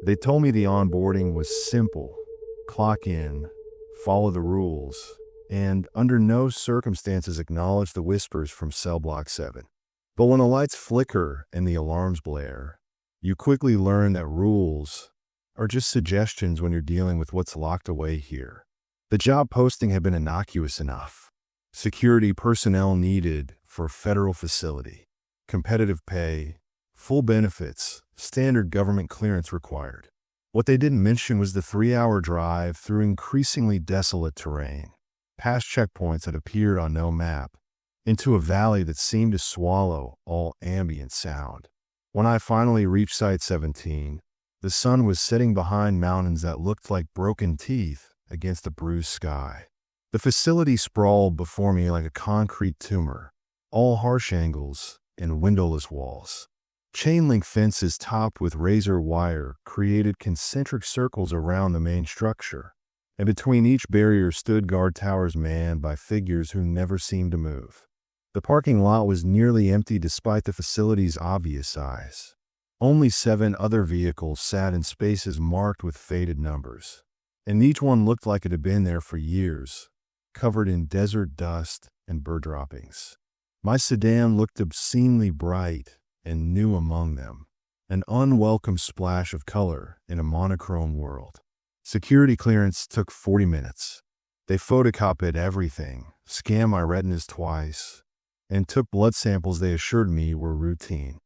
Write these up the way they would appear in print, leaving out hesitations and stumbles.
They told me the onboarding was simple. Clock in, follow the rules, and under no circumstances acknowledge the whispers from cell block 7. But when the lights flicker and the alarms blare, you quickly learn that rules are just suggestions when you're dealing with what's locked away here. The job posting had been innocuous enough. Security personnel needed for a federal facility. Competitive pay, full benefits, standard government clearance required. What they didn't mention was the 3-hour drive through increasingly desolate terrain, past checkpoints that appeared on no map, into a valley that seemed to swallow all ambient sound. When I finally reached Site 17, the sun was setting behind mountains that looked like broken teeth against a bruised sky. The facility sprawled before me like a concrete tumor, all harsh angles and windowless walls. Chain-link fences topped with razor wire created concentric circles around the main structure, and between each barrier stood guard towers manned by figures who never seemed to move. The parking lot was nearly empty despite the facility's obvious size. Only 7 other vehicles sat in spaces marked with faded numbers, and each one looked like it had been there for years, covered in desert dust and bird droppings. My sedan looked obscenely bright and new among them, an unwelcome splash of color in a monochrome world. Security clearance took 40 minutes. They photocopied everything, scanned my retinas twice, and took blood samples they assured me were routine.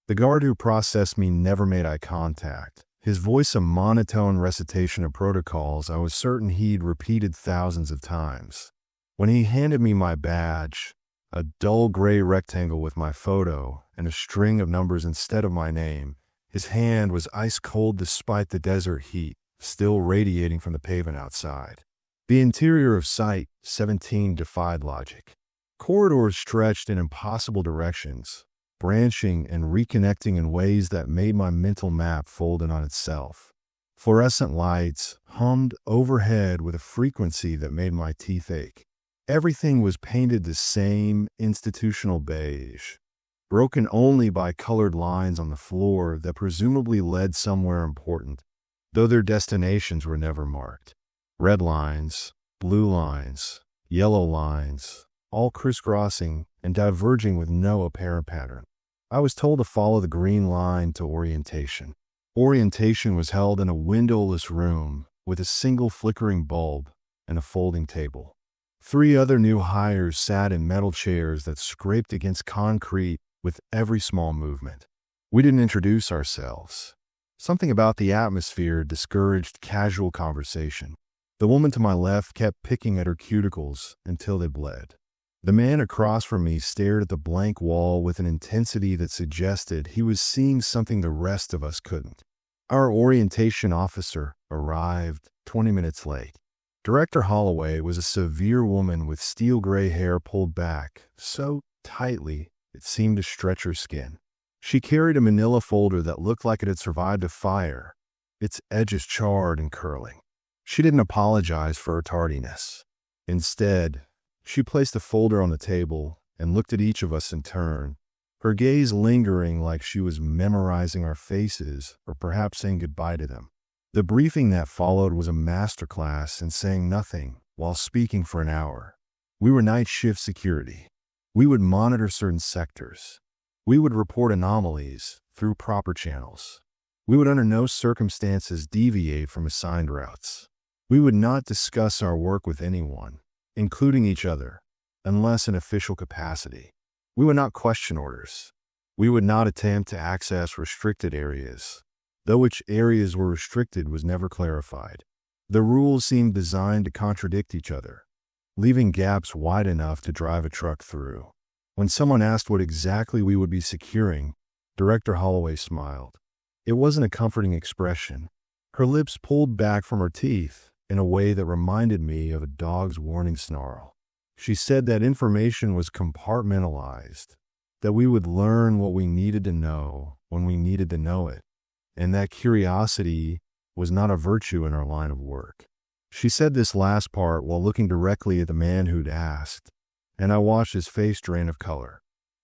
The guard who processed me never made eye contact, his voice a monotone recitation of protocols I was certain he'd repeated thousands of times. When he handed me my badge, a dull gray rectangle with my photo and a string of numbers instead of my name, his hand was ice cold despite the desert heat still radiating from the pavement outside. The interior of Site 17 defied logic. Corridors stretched in impossible directions, branching and reconnecting in ways that made my mental map fold in on itself. Fluorescent lights hummed overhead with a frequency that made my teeth ache. Everything was painted the same institutional beige, broken only by colored lines on the floor that presumably led somewhere important, though their destinations were never marked. Red lines, blue lines, yellow lines, all crisscrossing and diverging with no apparent pattern. I was told to follow the green line to orientation. Orientation was held in a windowless room with a single flickering bulb and a folding table. 3 other new hires sat in metal chairs that scraped against concrete with every small movement. We didn't introduce ourselves. Something about the atmosphere discouraged casual conversation. The woman to my left kept picking at her cuticles until they bled. The man across from me stared at the blank wall with an intensity that suggested he was seeing something the rest of us couldn't. Our orientation officer arrived 20 minutes late. Director Holloway was a severe woman with steel gray hair pulled back so tightly it seemed to stretch her skin. She carried a manila folder that looked like it had survived a fire, its edges charred and curling. She didn't apologize for her tardiness. Instead, she placed the folder on the table and looked at each of us in turn, her gaze lingering like she was memorizing our faces or perhaps saying goodbye to them. The briefing that followed was a masterclass in saying nothing while speaking for an hour. We were night shift security. We would monitor certain sectors. We would report anomalies through proper channels. We would under no circumstances deviate from assigned routes. We would not discuss our work with anyone, including each other, unless in official capacity. We would not question orders. We would not attempt to access restricted areas, though which areas were restricted was never clarified. The rules seemed designed to contradict each other, leaving gaps wide enough to drive a truck through. When someone asked what exactly we would be securing, Director Holloway smiled. It wasn't a comforting expression. Her lips pulled back from her teeth in a way that reminded me of a dog's warning snarl. She said that information was compartmentalized, that we would learn what we needed to know when we needed to know it, and that curiosity was not a virtue in our line of work. She said this last part while looking directly at the man who'd asked, and I watched his face drain of color.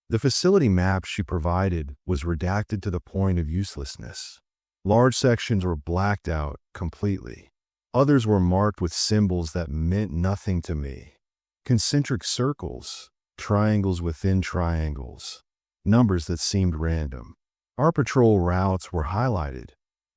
The facility map she provided was redacted to the point of uselessness. Large sections were blacked out completely. Others were marked with symbols that meant nothing to me. Concentric circles, triangles within triangles, numbers that seemed random. Our patrol routes were highlighted,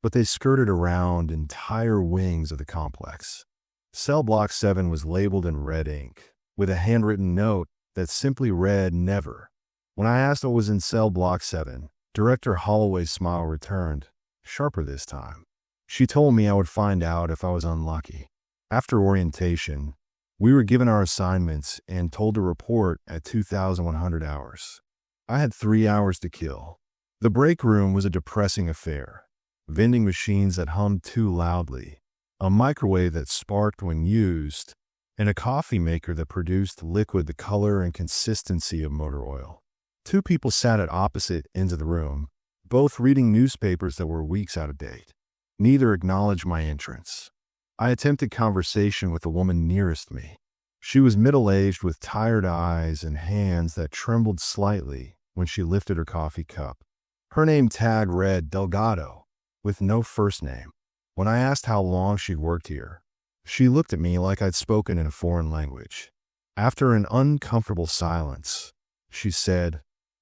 but they skirted around entire wings of the complex. Cell Block 7 was labeled in red ink, with a handwritten note that simply read, "Never." When I asked what was in Cell Block 7, Director Holloway's smile returned, sharper this time. She told me I would find out if I was unlucky. After orientation, we were given our assignments and told to report at 2,100 hours. I had 3 hours to kill. The break room was a depressing affair. Vending machines that hummed too loudly, a microwave that sparked when used, and a coffee maker that produced liquid the color and consistency of motor oil. 2 people sat at opposite ends of the room, both reading newspapers that were weeks out of date. Neither acknowledged my entrance. I attempted conversation with the woman nearest me. She was middle-aged with tired eyes and hands that trembled slightly when she lifted her coffee cup. Her name tag read Delgado, with no first name. When I asked how long she'd worked here, she looked at me like I'd spoken in a foreign language. After an uncomfortable silence, she said,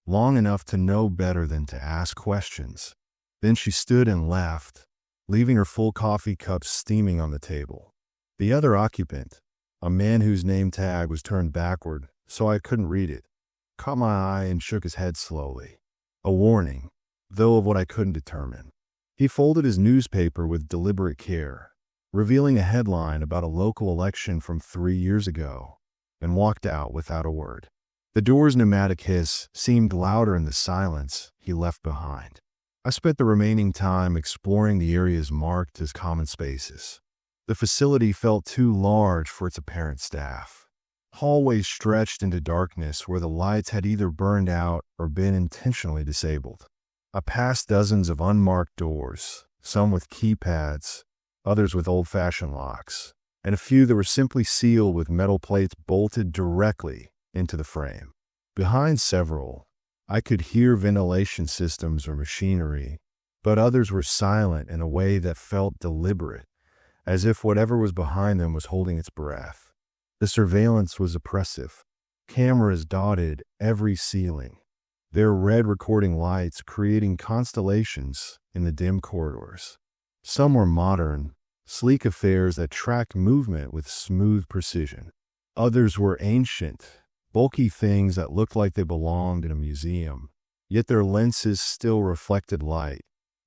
"Long enough to know better than to ask questions." Then she stood and left, leaving her full coffee cup steaming on the table. The other occupant, a man whose name tag was turned backward so I couldn't read it, caught my eye and shook his head slowly. A warning, though of what I couldn't determine. He folded his newspaper with deliberate care, revealing a headline about a local election from 3 years ago, and walked out without a word. The door's pneumatic hiss seemed louder in the silence he left behind. I spent the remaining time exploring the areas marked as common spaces. The facility felt too large for its apparent staff. Hallways stretched into darkness where the lights had either burned out or been intentionally disabled. I passed dozens of unmarked doors, some with keypads, others with old-fashioned locks, and a few that were simply sealed with metal plates bolted directly into the frame. Behind several, I could hear ventilation systems or machinery, but others were silent in a way that felt deliberate, as if whatever was behind them was holding its breath. The surveillance was oppressive. Cameras dotted every ceiling, their red recording lights creating constellations in the dim corridors. Some were modern, sleek affairs that tracked movement with smooth precision. Others were ancient, bulky things that looked like they belonged in a museum, yet their lenses still reflected light,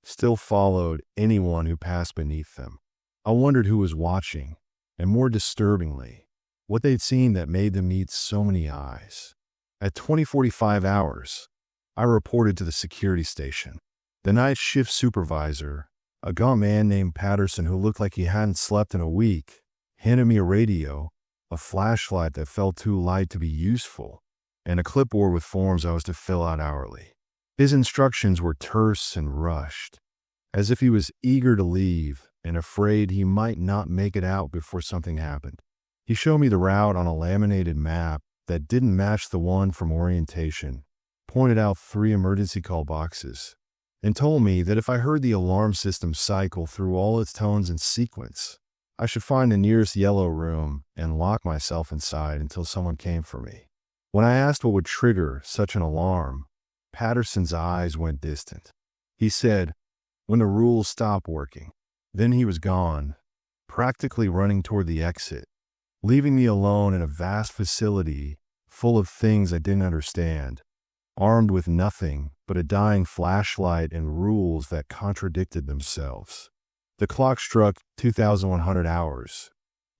still followed anyone who passed beneath them. I wondered who was watching, and more disturbingly, what they'd seen that made them meet so many eyes. At 20:45 hours, I reported to the security station. The night shift supervisor, a gaunt man named Patterson who looked like he hadn't slept in a week, handed me a radio, a flashlight that felt too light to be useful, and a clipboard with forms I was to fill out hourly. His instructions were terse and rushed, as if he was eager to leave and afraid he might not make it out before something happened. He showed me the route on a laminated map that didn't match the one from orientation, pointed out 3 emergency call boxes, and told me that if I heard the alarm system cycle through all its tones in sequence, I should find the nearest yellow room and lock myself inside until someone came for me. When I asked what would trigger such an alarm, Patterson's eyes went distant. He said, "When the rules stop working." Then he was gone, practically running toward the exit, leaving me alone in a vast facility full of things I didn't understand, armed with nothing but a dying flashlight and rules that contradicted themselves. The clock struck 2,100 hours,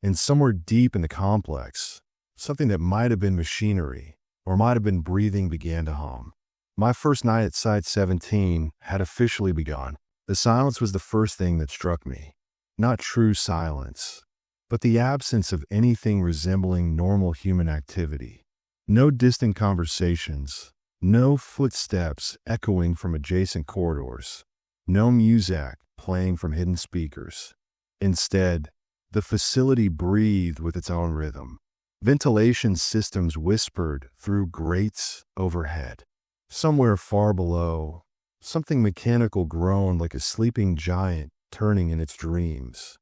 and somewhere deep in the complex, something that might have been machinery or might have been breathing began to hum. My first night at Site 17 had officially begun. The silence was the first thing that struck me. Not true silence, but the absence of anything resembling normal human activity. No distant conversations, no footsteps echoing from adjacent corridors, no music playing from hidden speakers. Instead, the facility breathed with its own rhythm. Ventilation systems whispered through grates overhead. Somewhere far below, Something mechanical groaned like a sleeping giant turning in its dreams.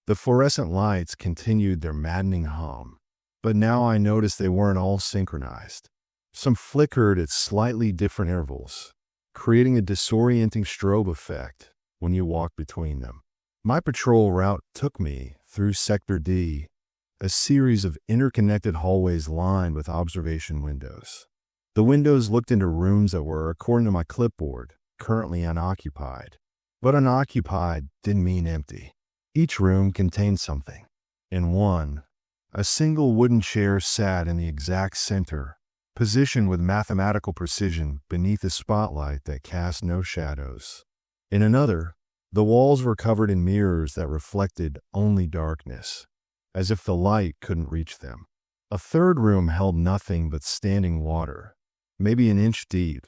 The fluorescent lights continued their maddening hum, but now I noticed they weren't all synchronized. Some flickered at slightly different intervals, creating a disorienting strobe effect when you walked between them. My patrol route took me through Sector D, a series of interconnected hallways lined with observation windows. The windows looked into rooms that were, according to my clipboard, currently unoccupied. But unoccupied didn't mean empty. Each room contained something. In one, a single wooden chair sat in the exact center, positioned with mathematical precision beneath a spotlight that cast no shadows. In another, the walls were covered in mirrors that reflected only darkness, as if the light couldn't reach them. A third room held nothing but standing water, maybe an inch deep,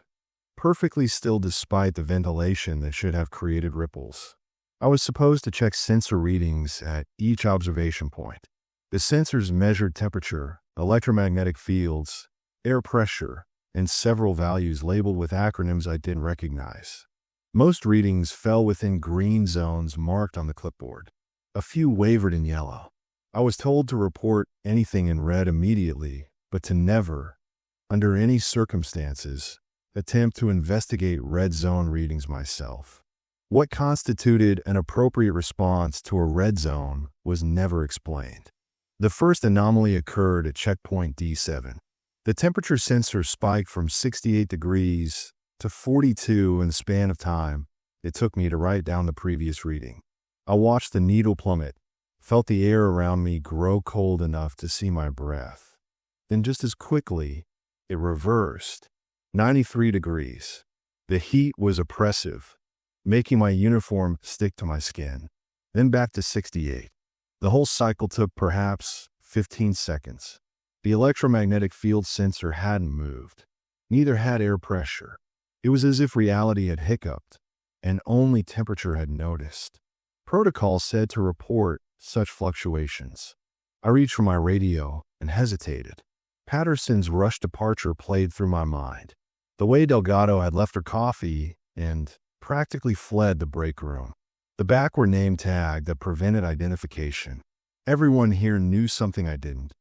perfectly still despite the ventilation that should have created ripples. I was supposed to check sensor readings at each observation point. The sensors measured temperature, electromagnetic fields, air pressure, and several values labeled with acronyms I didn't recognize. Most readings fell within green zones marked on the clipboard. A few wavered in yellow. I was told to report anything in red immediately, but to never, under any circumstances, attempt to investigate red zone readings myself. What constituted an appropriate response to a red zone was never explained. The first anomaly occurred at checkpoint D7. The temperature sensor spiked from 68 degrees to 42 in the span of time it took me to write down the previous reading. I watched the needle plummet, felt the air around me grow cold enough to see my breath. Then just as quickly, it reversed. 93 degrees. The heat was oppressive, making my uniform stick to my skin. Then back to 68. The whole cycle took perhaps 15 seconds. The electromagnetic field sensor hadn't moved. Neither had air pressure. It was as if reality had hiccuped, and only temperature had noticed. Protocol said to report such fluctuations. I reached for my radio and hesitated. Patterson's rushed departure played through my mind. The way Delgado had left her coffee and practically fled the break room. The back were name tag that prevented identification. Everyone here knew something I didn't,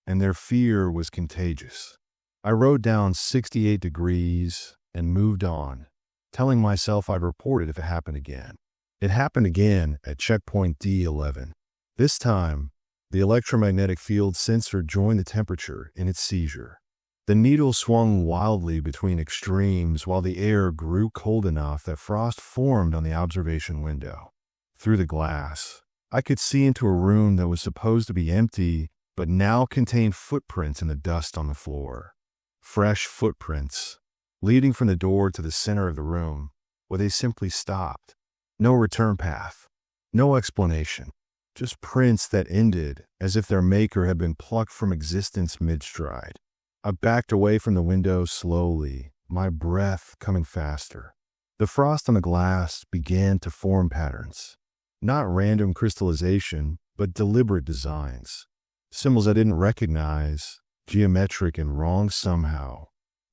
and their fear was contagious. I wrote down 68 degrees and moved on, telling myself I'd report it if it happened again. It happened again at checkpoint D11. This time, the electromagnetic field sensor joined the temperature in its seizure. The needle swung wildly between extremes while the air grew cold enough that frost formed on the observation window. Through the glass, I could see into a room that was supposed to be empty, but now contained footprints in the dust on the floor. Fresh footprints, leading from the door to the center of the room, where they simply stopped. No return path, no explanation, just prints that ended as if their maker had been plucked from existence mid-stride. I backed away from the window slowly, my breath coming faster. The frost on the glass began to form patterns. Not random crystallization, but deliberate designs. Symbols I didn't recognize, geometric and wrong somehow,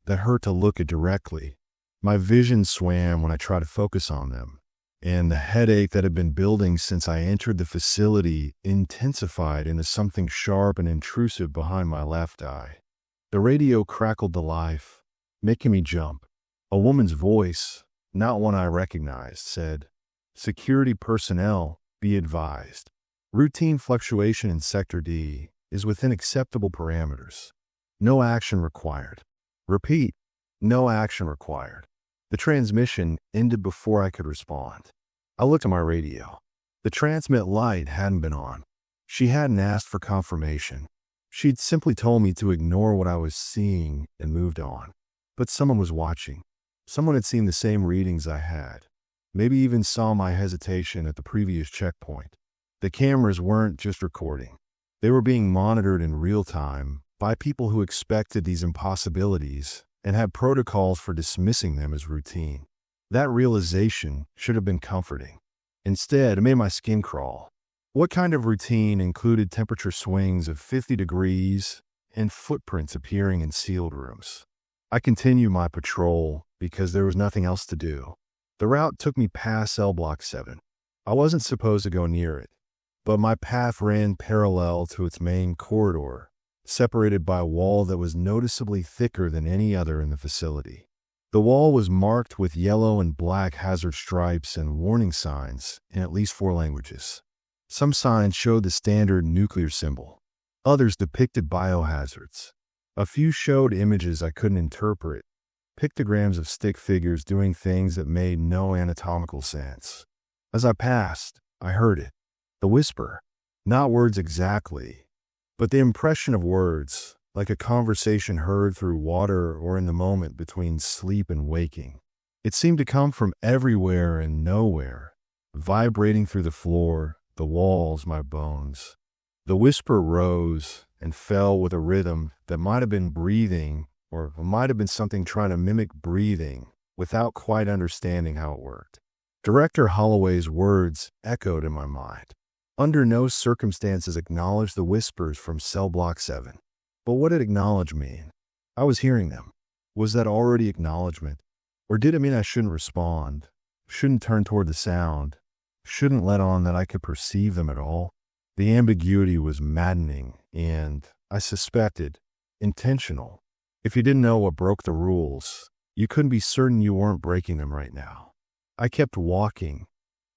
that hurt to look at directly. My vision swam when I tried to focus on them, and the headache that had been building since I entered the facility intensified into something sharp and intrusive behind my left eye. The radio crackled to life, making me jump. A woman's voice, not one I recognized, said, "Security personnel, be advised. Routine fluctuation in Sector D is within acceptable parameters. No action required. Repeat, no action required." The transmission ended before I could respond. I looked at my radio. The transmit light hadn't been on. She hadn't asked for confirmation. She'd simply told me to ignore what I was seeing and moved on. But someone was watching. Someone had seen the same readings I had. Maybe even saw my hesitation at the previous checkpoint. The cameras weren't just recording. They were being monitored in real time by people who expected these impossibilities and had protocols for dismissing them as routine. That realization should have been comforting. Instead, it made my skin crawl. What kind of routine included temperature swings of 50 degrees and footprints appearing in sealed rooms? I continued my patrol because there was nothing else to do. The route took me past cell block 7. I wasn't supposed to go near it, but my path ran parallel to its main corridor, separated by a wall that was noticeably thicker than any other in the facility. The wall was marked with yellow and black hazard stripes and warning signs in at least 4 languages. Some signs showed the standard nuclear symbol. Others depicted biohazards. A few showed images I couldn't interpret, pictograms of stick figures doing things that made no anatomical sense. As I passed, I heard it. The whisper. Not words exactly, but the impression of words, like a conversation heard through water or in the moment between sleep and waking. It seemed to come from everywhere and nowhere, vibrating through the floor, the walls, my bones. The whisper rose and fell with a rhythm that might have been breathing, or might have been something trying to mimic breathing without quite understanding how it worked. Director Holloway's words echoed in my mind. Under no circumstances acknowledge the whispers from cell block 7. But what did acknowledge mean? I was hearing them. Was that already acknowledgement? Or did it mean I shouldn't respond, shouldn't turn toward the sound, shouldn't let on that I could perceive them at all? The ambiguity was maddening and, I suspected, intentional. If you didn't know what broke the rules, you couldn't be certain you weren't breaking them right now. I kept walking,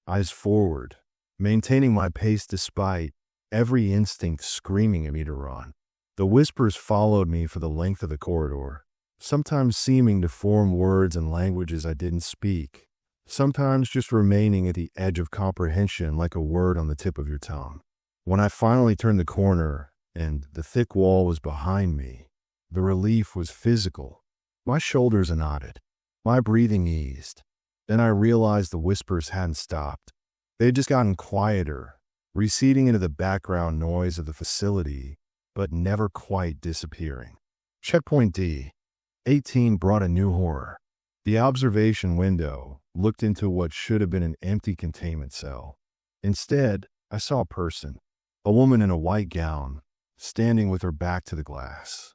eyes forward, maintaining my pace despite every instinct screaming at me to run. The whispers followed me for the length of the corridor, sometimes seeming to form words and languages I didn't speak, sometimes just remaining at the edge of comprehension like a word on the tip of your tongue. When I finally turned the corner and the thick wall was behind me, the relief was physical. My shoulders knotted. My breathing eased. Then I realized the whispers hadn't stopped. They had just gotten quieter, receding into the background noise of the facility, but never quite disappearing. Checkpoint D-18 brought a new horror. The observation window looked into what should have been an empty containment cell. Instead, I saw a person, a woman in a white gown, standing with her back to the glass.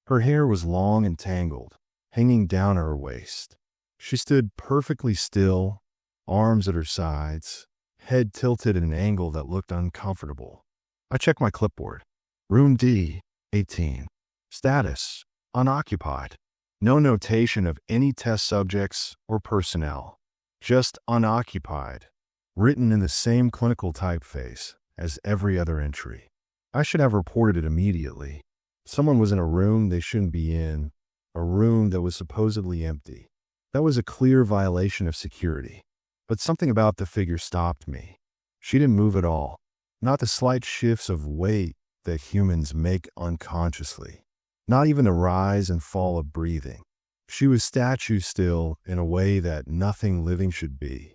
Her hair was long and tangled, hanging down at her waist. She stood perfectly still, arms at her sides, head tilted at an angle that looked uncomfortable. I checked my clipboard. Room D-18. Status: unoccupied. No notation of any test subjects or personnel. Just unoccupied, written in the same clinical typeface as every other entry. I should have reported it immediately. Someone was in a room they shouldn't be in, a room that was supposedly empty. That was a clear violation of security. But something about the figure stopped me. She didn't move at all, not the slight shifts of weight that humans make unconsciously, not even the rise and fall of breathing. She was statue still in a way that nothing living should be.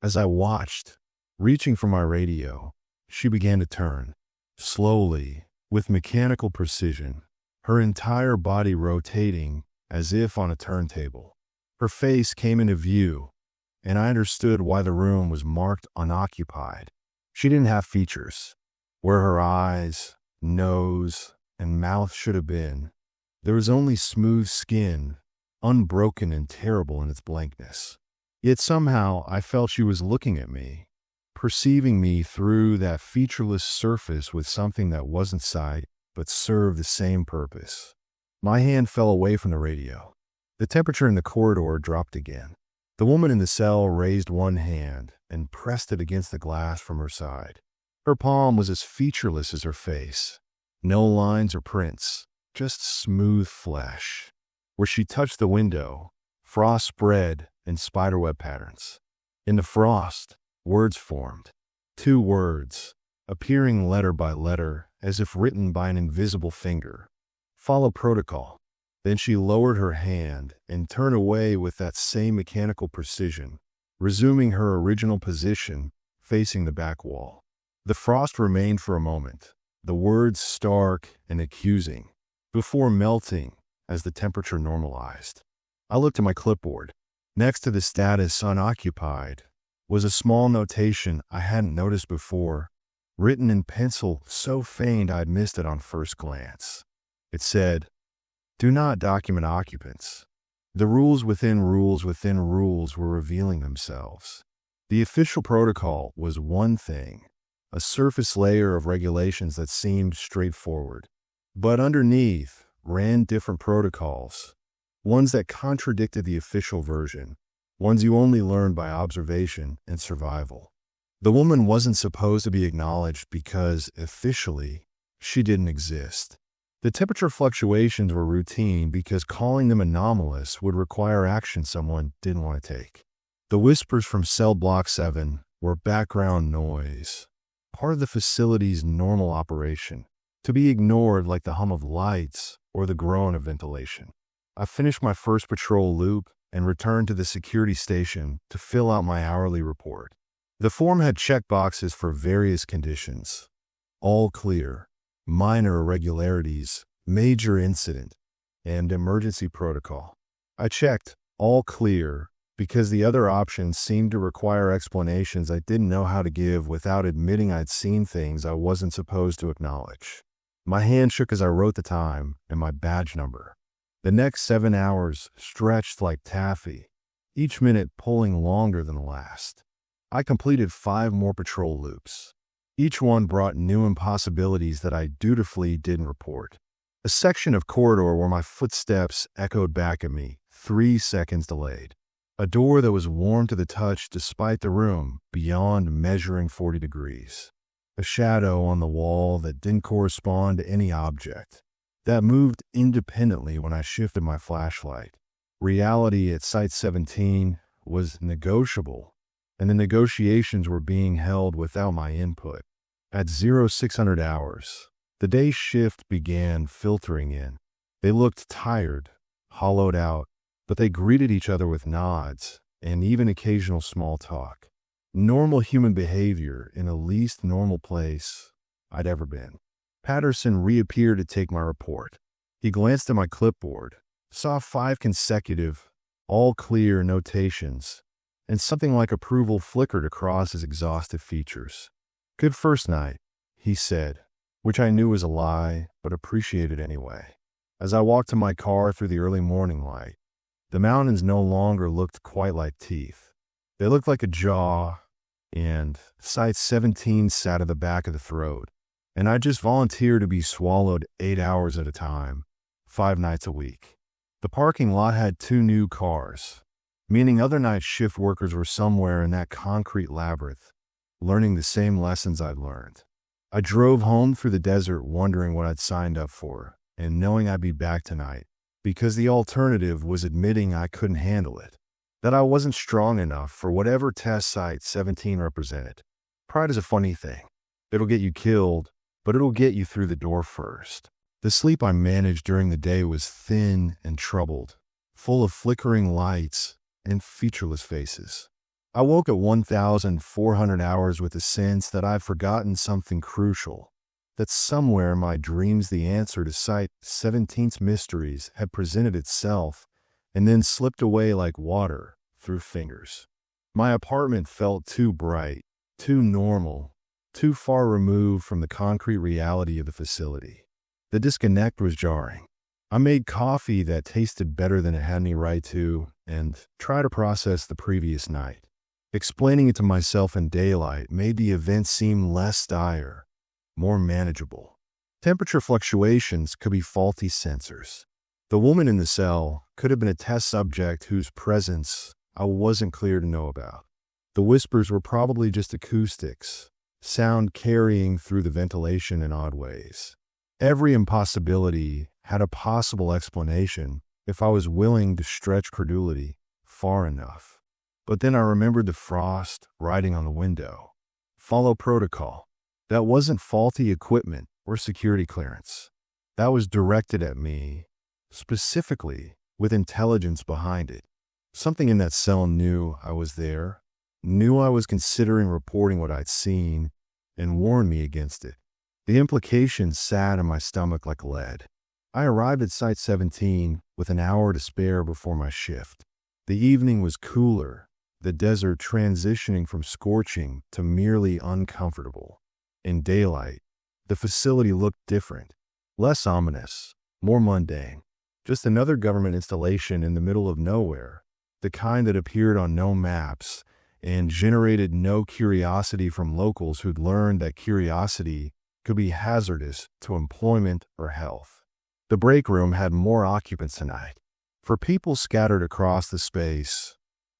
As I watched, reaching for my radio, she began to turn, slowly, with mechanical precision, her entire body rotating as if on a turntable. Her face came into view, and I understood why the room was marked unoccupied. She didn't have features. Where her eyes, nose, and mouth should have been, there was only smooth skin, unbroken and terrible in its blankness. Yet somehow I felt she was looking at me, perceiving me through that featureless surface with something that wasn't sight but served the same purpose. My hand fell away from the radio. The temperature in the corridor dropped again. The woman in the cell raised one hand and pressed it against the glass from her side. Her palm was as featureless as her face. No lines or prints, just smooth flesh. Where she touched the window, frost spread in spiderweb patterns. In the frost, words formed. 2 words, appearing letter by letter as if written by an invisible finger. Follow protocol. Then she lowered her hand and turned away with that same mechanical precision, resuming her original position facing the back wall. The frost remained for a moment, the words stark and accusing, before melting as the temperature normalized. I looked at my clipboard. Next to the status unoccupied was a small notation I hadn't noticed before, written in pencil so faint I'd missed it on first glance. It said, "Do not document occupants. The rules within rules within rules were revealing themselves. The official protocol was one thing, a surface layer of regulations that seemed straightforward. But underneath ran different protocols, ones that contradicted the official version, ones you only learned by observation and survival. The woman wasn't supposed to be acknowledged because, officially, she didn't exist. The temperature fluctuations were routine because calling them anomalous would require action someone didn't want to take. The whispers from cell block 7 were background noise, part of the facility's normal operation, to be ignored like the hum of lights or the groan of ventilation. I finished my first patrol loop and returned to the security station to fill out my hourly report. The form had checkboxes for various conditions. All clear, minor irregularities, major incident, and emergency protocol. I checked all clear because the other options seemed to require explanations I didn't know how to give without admitting I'd seen things I wasn't supposed to acknowledge. My hand shook as I wrote the time and my badge number. The next 7 hours stretched like taffy, each minute pulling longer than the last. I completed 5 more patrol loops. Each one brought new impossibilities that I dutifully didn't report. A section of corridor where my footsteps echoed back at me, 3 seconds delayed. A door that was warm to the touch despite the room beyond measuring 40 degrees. A shadow on the wall that didn't correspond to any object, that moved independently when I shifted my flashlight. Reality at Site 17 was negotiable, and the negotiations were being held without my input. At 0600 hours, the day shift began filtering in. They looked tired, hollowed out, but they greeted each other with nods and even occasional small talk. Normal human behavior in the least normal place I'd ever been. Patterson reappeared to take my report. He glanced at my clipboard, saw 5 consecutive, all clear notations, and something like approval flickered across his exhaustive features. "Good first night," he said, which I knew was a lie, but appreciated anyway. As I walked to my car through the early morning light, the mountains no longer looked quite like teeth. They looked like a jaw, and Site 17 sat at the back of the throat, and I just volunteered to be swallowed 8 hours at a time, 5 nights a week. The parking lot had 2 new cars, meaning other night shift workers were somewhere in that concrete labyrinth, learning the same lessons I'd learned. I drove home through the desert wondering what I'd signed up for, and knowing I'd be back tonight, because the alternative was admitting I couldn't handle it, that I wasn't strong enough for whatever test Site 17 represented. Pride is a funny thing. It'll get you killed, but it'll get you through the door first. The sleep I managed during the day was thin and troubled, full of flickering lights and featureless faces. I woke at 1,400 hours with the sense that I'd forgotten something crucial, that somewhere in my dreams the answer to Site 17's mysteries had presented itself and then slipped away like water through fingers. My apartment felt too bright, too normal, too far removed from the concrete reality of the facility. The disconnect was jarring. I made coffee that tasted better than it had any right to and tried to process the previous night. Explaining it to myself in daylight made the event seem less dire, more manageable. Temperature fluctuations could be faulty sensors. The woman in the cell could have been a test subject whose presence I wasn't clear to know about. The whispers were probably just acoustics, sound carrying through the ventilation in odd ways. Every impossibility had a possible explanation if I was willing to stretch credulity far enough. But then I remembered the frost writing on the window. Follow protocol. That wasn't faulty equipment or security clearance. That was directed at me, specifically with intelligence behind it. Something in that cell knew I was there, knew I was considering reporting what I'd seen, and warned me against it. The implications sat in my stomach like lead. I arrived at Site 17 with an hour to spare before my shift. The evening was cooler, the desert transitioning from scorching to merely uncomfortable. In daylight, the facility looked different, less ominous, more mundane. Just another government installation in the middle of nowhere, the kind that appeared on no maps and generated no curiosity from locals who'd learned that curiosity could be hazardous to employment or health. The break room had more occupants tonight, for people scattered across the space,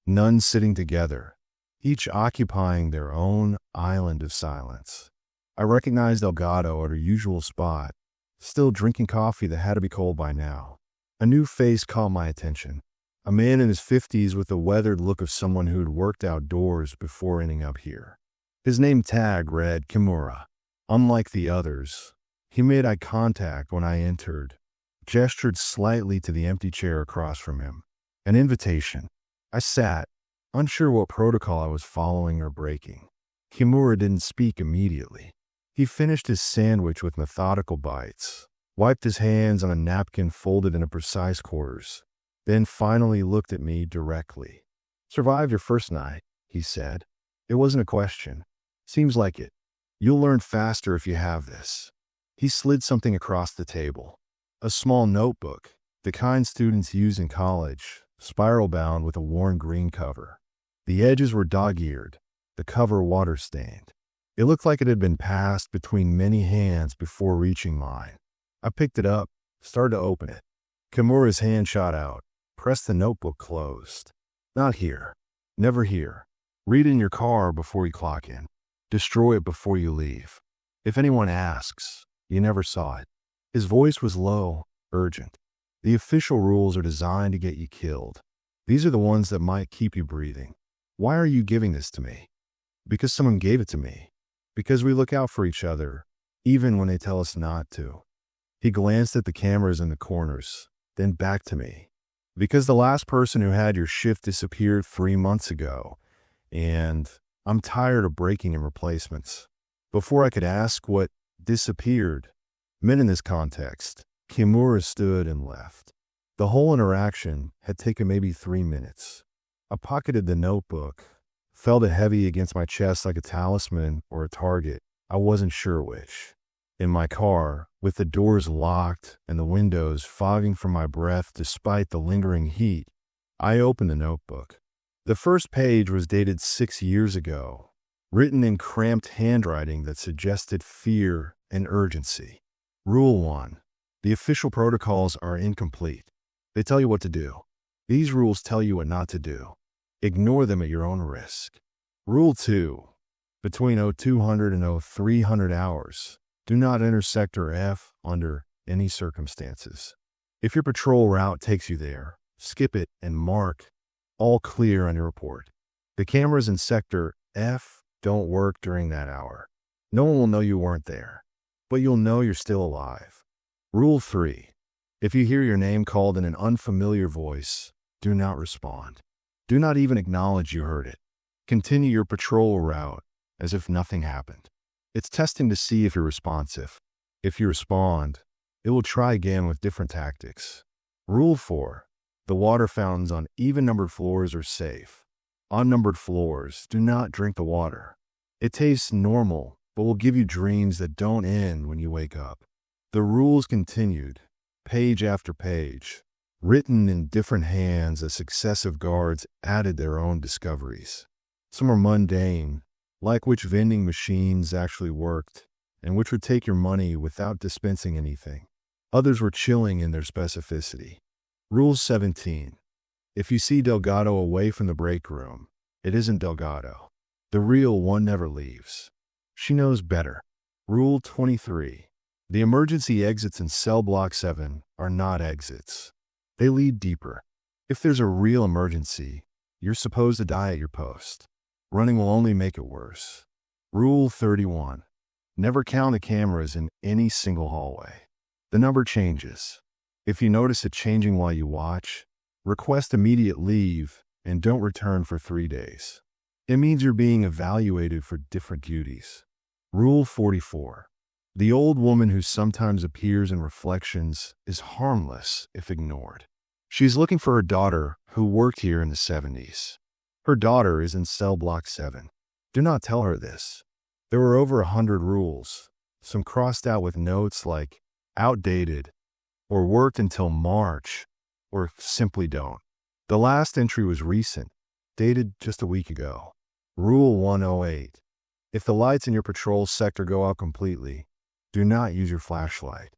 none sitting together, each occupying their own island of silence. I recognized Delgado at her usual spot, still drinking coffee that had to be cold by now. A new face caught my attention. A man in his 50s with the weathered look of someone who'd worked outdoors before ending up here. His name tag read Kimura. Unlike the others, he made eye contact when I entered, gestured slightly to the empty chair across from him. An invitation. I sat, unsure what protocol I was following or breaking. Kimura didn't speak immediately. He finished his sandwich with methodical bites, wiped his hands on a napkin folded into precise quarters, then finally looked at me directly. "Survived your first night," he said. It wasn't a question. "Seems like it. You'll learn faster if you have this." He slid something across the table. A small notebook, the kind students use in college, spiral-bound with a worn green cover. The edges were dog-eared, the cover water-stained. It looked like it had been passed between many hands before reaching mine. I picked it up, started to open it. Kimura's hand shot out, pressed the notebook closed. "Not here. Never here. Read it in your car before you clock in. Destroy it before you leave. If anyone asks, you never saw it." His voice was low, urgent. "The official rules are designed to get you killed. These are the ones that might keep you breathing. Why are you giving this to me?" "Because someone gave it to me. Because we look out for each other, even when they tell us not to." He glanced at the cameras in the corners, then back to me. "Because the last person who had your shift disappeared 3 months ago, and I'm tired of breaking in replacements." Before I could ask what disappeared meant in this context, Kimura stood and left. The whole interaction had taken maybe 3 minutes. I pocketed the notebook, felt it heavy against my chest like a talisman or a target. I wasn't sure which. In my car, with the doors locked and the windows fogging from my breath despite the lingering heat, I opened the notebook. The first page was dated 6 years ago, written in cramped handwriting that suggested fear and urgency. Rule 1. The official protocols are incomplete. They tell you what to do. These rules tell you what not to do. Ignore them at your own risk. Rule 2. Between 0200 and 0300 hours, do not enter Sector F under any circumstances. If your patrol route takes you there, skip it and mark all clear on your report. The cameras in Sector F don't work during that hour. No one will know you weren't there, but you'll know you're still alive. Rule 3. If you hear your name called in an unfamiliar voice, do not respond. Do not even acknowledge you heard it. Continue your patrol route as if nothing happened. It's testing to see if you're responsive. If you respond, it will try again with different tactics. Rule 4. The water fountains on even-numbered floors are safe. On numbered floors, do not drink the water. It tastes normal, but will give you dreams that don't end when you wake up. The rules continued, page after page, written in different hands as successive guards added their own discoveries. Some are mundane, like which vending machines actually worked, and which would take your money without dispensing anything. Others were chilling in their specificity. Rule 17. If you see Delgado away from the break room, it isn't Delgado. The real one never leaves. She knows better. Rule 23. The emergency exits in cell block 7 are not exits. They lead deeper. If there's a real emergency, you're supposed to die at your post. Running will only make it worse. Rule 31. Never count the cameras in any single hallway. The number changes. If you notice it changing while you watch, request immediate leave and don't return for 3 days. It means you're being evaluated for different duties. Rule 44. The old woman who sometimes appears in reflections is harmless if ignored. She's looking for her daughter who worked here in the 70s. Her daughter is in cell block 7. Do not tell her this. There were over 100 rules, some crossed out with notes like outdated or worked until March, or simply don't. The last entry was recent, dated just a week ago. Rule 108. If the lights in your patrol sector go out completely, do not use your flashlight.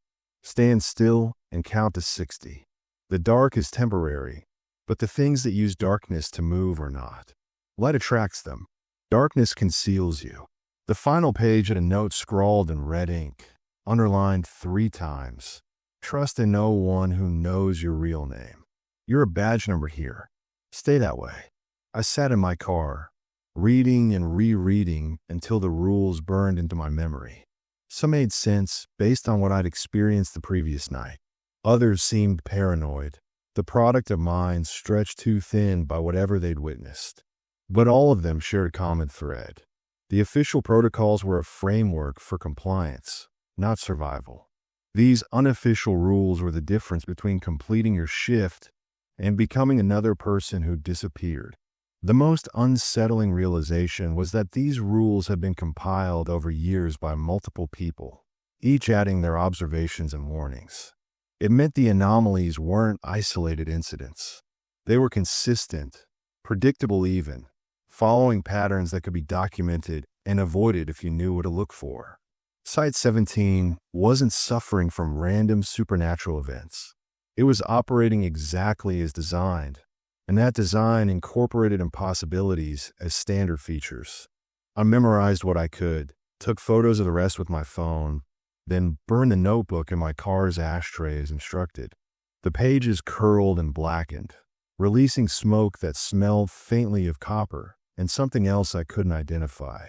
Stand still and count to 60. The dark is temporary, but the things that use darkness to move are not. Light attracts them. Darkness conceals you. The final page had a note scrawled in red ink, underlined 3 times. Trust in no one who knows your real name. You're a badge number here. Stay that way. I sat in my car, reading and rereading until the rules burned into my memory. Some made sense based on what I'd experienced the previous night. Others seemed paranoid, the product of minds stretched too thin by whatever they'd witnessed. But all of them shared a common thread. The official protocols were a framework for compliance, not survival. These unofficial rules were the difference between completing your shift and becoming another person who disappeared. The most unsettling realization was that these rules had been compiled over years by multiple people, each adding their observations and warnings. It meant the anomalies weren't isolated incidents. They were consistent, predictable even, following patterns that could be documented and avoided if you knew what to look for. Site 17 wasn't suffering from random supernatural events. It was operating exactly as designed, and that design incorporated impossibilities as standard features. I memorized what I could, took photos of the rest with my phone, then burned the notebook in my car's ashtray as instructed. The pages curled and blackened, releasing smoke that smelled faintly of copper and something else I couldn't identify.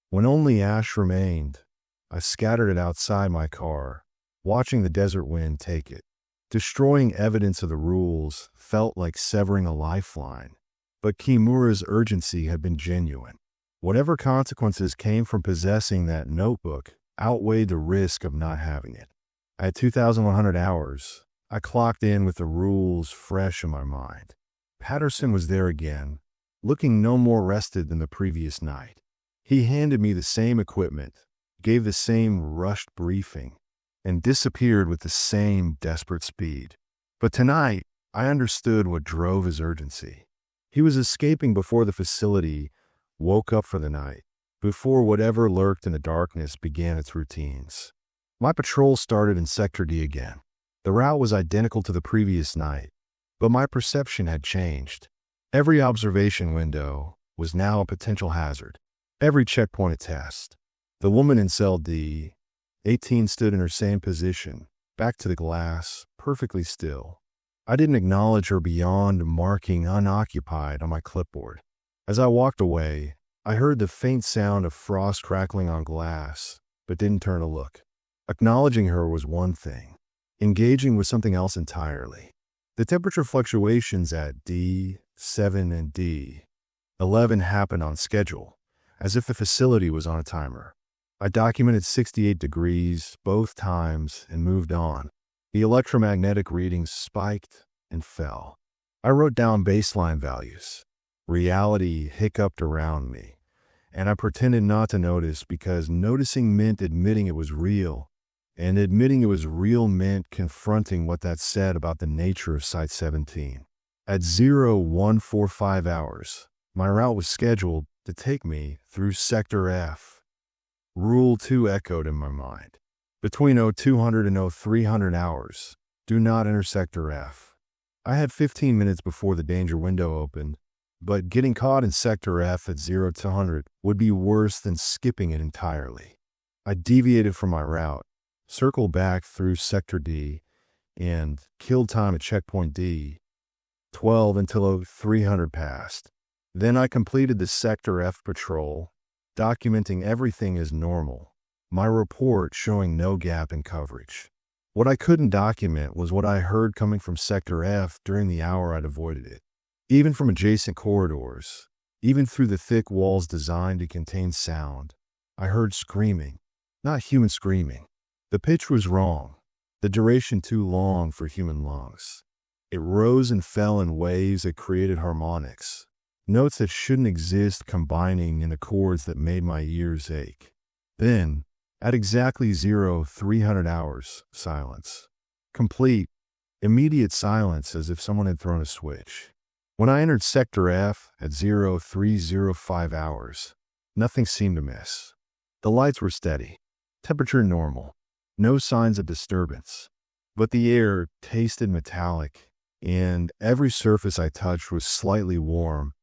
When only ash remained, I scattered it outside my car, watching the desert wind take it. Destroying evidence of the rules felt like severing a lifeline, but Kimura's urgency had been genuine. Whatever consequences came from possessing that notebook outweighed the risk of not having it. At 2,100 hours, I clocked in with the rules fresh in my mind. Patterson was there again, looking no more rested than the previous night. He handed me the same equipment, gave the same rushed briefing, and disappeared with the same desperate speed. But tonight, I understood what drove his urgency. He was escaping before the facility woke up for the night, before whatever lurked in the darkness began its routines. My patrol started in Sector D again. The route was identical to the previous night, but my perception had changed. Every observation window was now a potential hazard, every checkpoint a test. The woman in cell D, 18, stood in her same position, back to the glass, perfectly still. I didn't acknowledge her beyond marking unoccupied on my clipboard. As I walked away, I heard the faint sound of frost crackling on glass, but didn't turn to look. Acknowledging her was one thing. Engaging was something else entirely. The temperature fluctuations at D7 and D11 happened on schedule, as if the facility was on a timer. I documented 68 degrees both times and moved on. The electromagnetic readings spiked and fell. I wrote down baseline values. Reality hiccuped around me, and I pretended not to notice because noticing meant admitting it was real, and admitting it was real meant confronting what that said about the nature of Site 17. At 0145 hours, my route was scheduled to take me through Sector F. Rule 2 echoed in my mind. Between 0200 and 0300 hours, do not enter Sector F. I had 15 minutes before the danger window opened, but getting caught in Sector F at 0200 would be worse than skipping it entirely. I deviated from my route, circled back through Sector D, and killed time at checkpoint D12 until 0300 passed. Then I completed the Sector F patrol, documenting everything as normal, my report showing no gap in coverage. What I couldn't document was what I heard coming from Sector F during the hour I'd avoided it. Even from adjacent corridors, even through the thick walls designed to contain sound, I heard screaming, not human screaming. The pitch was wrong, the duration too long for human lungs. It rose and fell in waves that created harmonics, notes that shouldn't exist combining in chords that made my ears ache. Then, at exactly 0300 hours, silence. Complete, Immediate silence, as if someone had thrown a switch. When I entered Sector F at 0305 hours, nothing seemed amiss. The lights were steady, temperature normal, no signs of disturbance. But the air tasted metallic, and every surface I touched was slightly warm,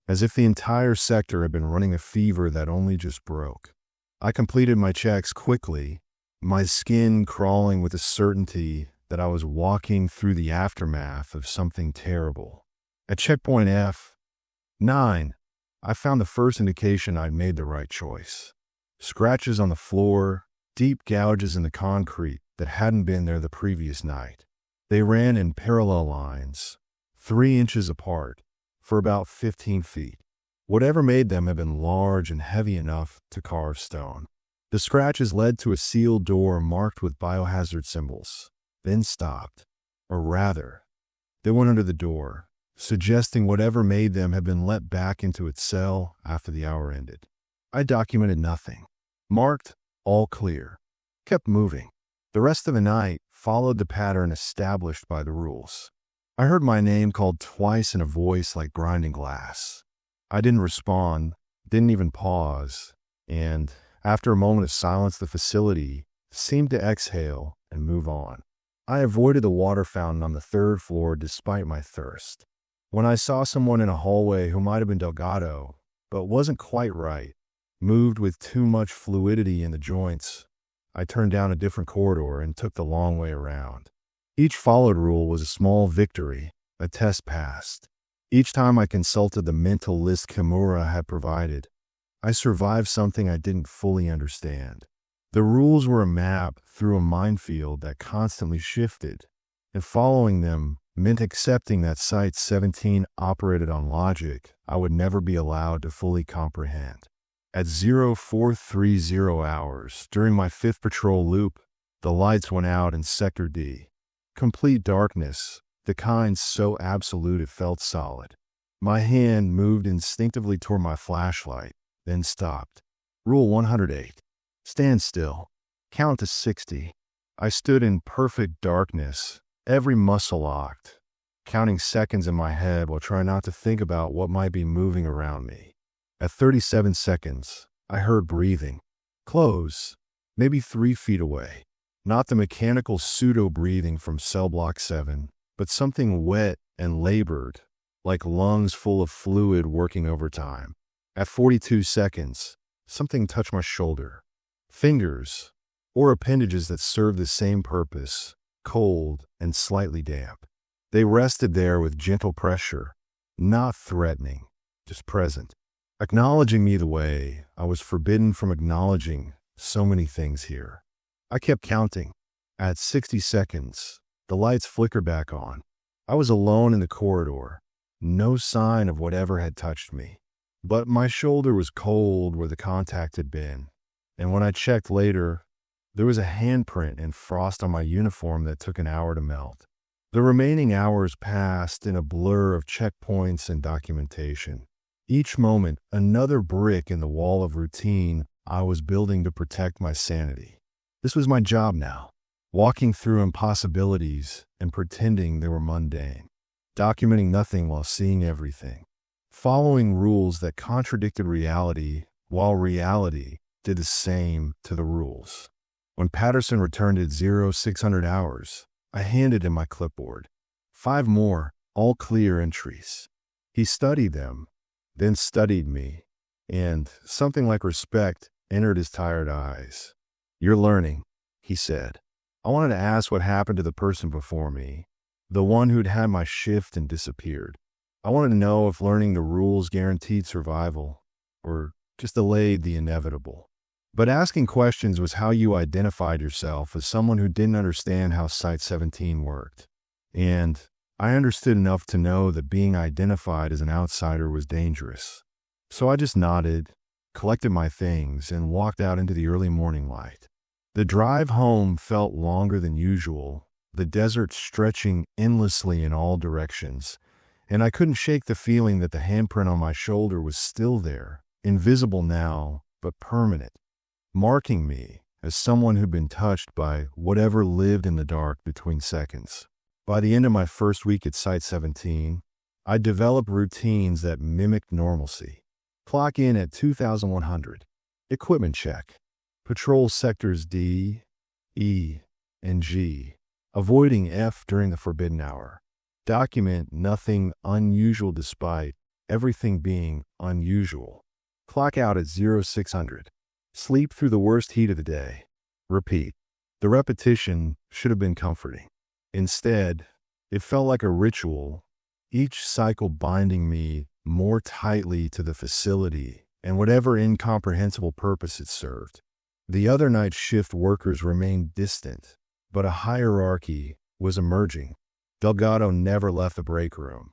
as if the entire sector had been running a fever that only just broke. I completed my checks quickly, my skin crawling with the certainty that I was walking through the aftermath of something terrible. At checkpoint F9, I found the first indication I'd made the right choice. Scratches on the floor, deep gouges in the concrete that hadn't been there the previous night. They ran in parallel lines, 3 inches apart, for about 15 feet. Whatever made them had been large and heavy enough to carve stone. The scratches led to a sealed door marked with biohazard symbols, then stopped. Or rather, they went under the door, suggesting whatever made them had been let back into its cell after the hour ended. I documented nothing. Marked, all clear. Kept moving. The rest of the night followed the pattern established by the rules. I heard my name called twice in a voice like grinding glass. I didn't respond, didn't even pause, and after a moment of silence, the facility seemed to exhale and move on. I avoided the water fountain on the 3rd floor despite my thirst. When I saw someone in a hallway who might have been Delgado, but wasn't quite right, moved with too much fluidity in the joints, I turned down a different corridor and took the long way around. Each followed rule was a small victory, a test passed. Each time I consulted the mental list Kimura had provided, I survived something I didn't fully understand. The rules were a map through a minefield that constantly shifted, and following them meant accepting that Site 17 operated on logic I would never be allowed to fully comprehend. At 0430 hours, during my 5th patrol loop, the lights went out in Sector D. Complete darkness, the kind so absolute it felt solid. My hand moved instinctively toward my flashlight, then stopped. Rule 108. Stand still. Count to 60. I stood in perfect darkness, every muscle locked, counting seconds in my head while trying not to think about what might be moving around me. At 37 seconds, I heard breathing. Close, maybe 3 feet away. Not the mechanical pseudo-breathing from cell block 7, but something wet and labored, like lungs full of fluid working overtime. At 42 seconds, something touched my shoulder. Fingers, or appendages that served the same purpose, cold and slightly damp. They rested there with gentle pressure, not threatening, just present, acknowledging me the way I was forbidden from acknowledging so many things here. I kept counting. At 60 seconds, the lights flickered back on. I was alone in the corridor, no sign of whatever had touched me. But my shoulder was cold where the contact had been, and when I checked later, there was a handprint and frost on my uniform that took an hour to melt. The remaining hours passed in a blur of checkpoints and documentation. Each moment, another brick in the wall of routine I was building to protect my sanity. This was my job now, walking through impossibilities and pretending they were mundane, documenting nothing while seeing everything, following rules that contradicted reality while reality did the same to the rules. When Patterson returned at 0600 hours, I handed him my clipboard. 5 more, all clear entries. He studied them, then studied me, and something like respect entered his tired eyes. "You're learning," he said. I wanted to ask what happened to the person before me, the one who'd had my shift and disappeared. I wanted to know if learning the rules guaranteed survival, or just delayed the inevitable. But asking questions was how you identified yourself as someone who didn't understand how Site 17 worked. And I understood enough to know that being identified as an outsider was dangerous. So I just nodded, collected my things, and walked out into the early morning light. The drive home felt longer than usual, the desert stretching endlessly in all directions, and I couldn't shake the feeling that the handprint on my shoulder was still there, invisible now, but permanent, marking me as someone who'd been touched by whatever lived in the dark between seconds. By the end of my first week at Site 17, I developed routines that mimicked normalcy. Clock in at 2100. Equipment check. Patrol sectors D, E, and G, avoiding F during the forbidden hour. Document nothing unusual despite everything being unusual. Clock out at 0600. Sleep through the worst heat of the day. Repeat. The repetition should have been comforting. Instead, it felt like a ritual, each cycle binding me more tightly to the facility and whatever incomprehensible purpose it served. The other night shift workers remained distant, but a hierarchy was emerging. Delgado never left the break room,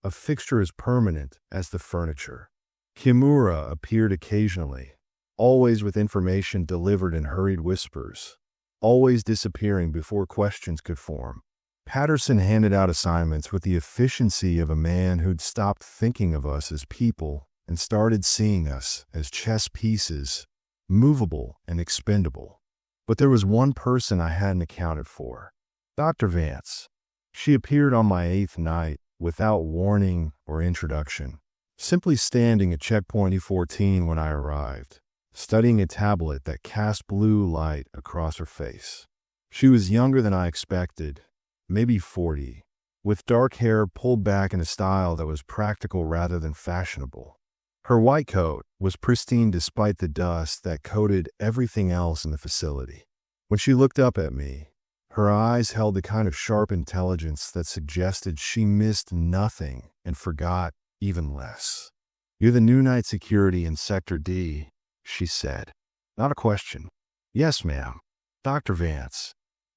a fixture as permanent as the furniture. Kimura appeared occasionally, always with information delivered in hurried whispers, always disappearing before questions could form. Patterson handed out assignments with the efficiency of a man who'd stopped thinking of us as people and started seeing us as chess pieces, movable and expendable. But there was one person I hadn't accounted for. Dr. Vance. She appeared on my 8th night without warning or introduction, simply standing at checkpoint E14 when I arrived, studying a tablet that cast blue light across her face. She was younger than I expected, maybe 40, with dark hair pulled back in a style that was practical rather than fashionable. Her white coat was pristine despite the dust that coated everything else in the facility. When she looked up at me, her eyes held the kind of sharp intelligence that suggested she missed nothing and forgot even less. "You're the new night security in Sector D," she said. Not a question. "Yes, ma'am. Dr. Vance.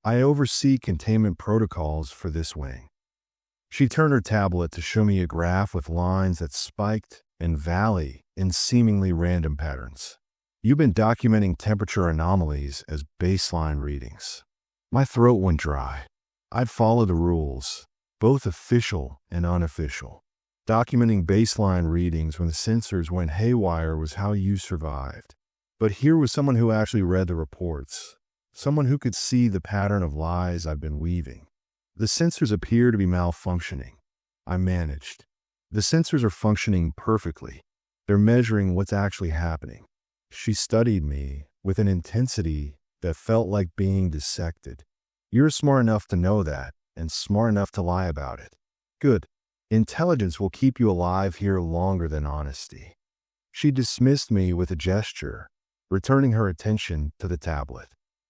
I oversee containment protocols for this wing." She turned her tablet to show me a graph with lines that spiked and valley in seemingly random patterns. "You've been documenting temperature anomalies as baseline readings." My throat went dry. I'd follow the rules, both official and unofficial. Documenting baseline readings when the sensors went haywire was how you survived. But here was someone who actually read the reports, someone who could see the pattern of lies I've been weaving. "The sensors appear to be malfunctioning," I managed. "The sensors are functioning perfectly. They're measuring what's actually happening." She studied me with an intensity that felt like being dissected. "You're smart enough to know that, and smart enough to lie about it. Good. Intelligence will keep you alive here longer than honesty." She dismissed me with a gesture, returning her attention to the tablet.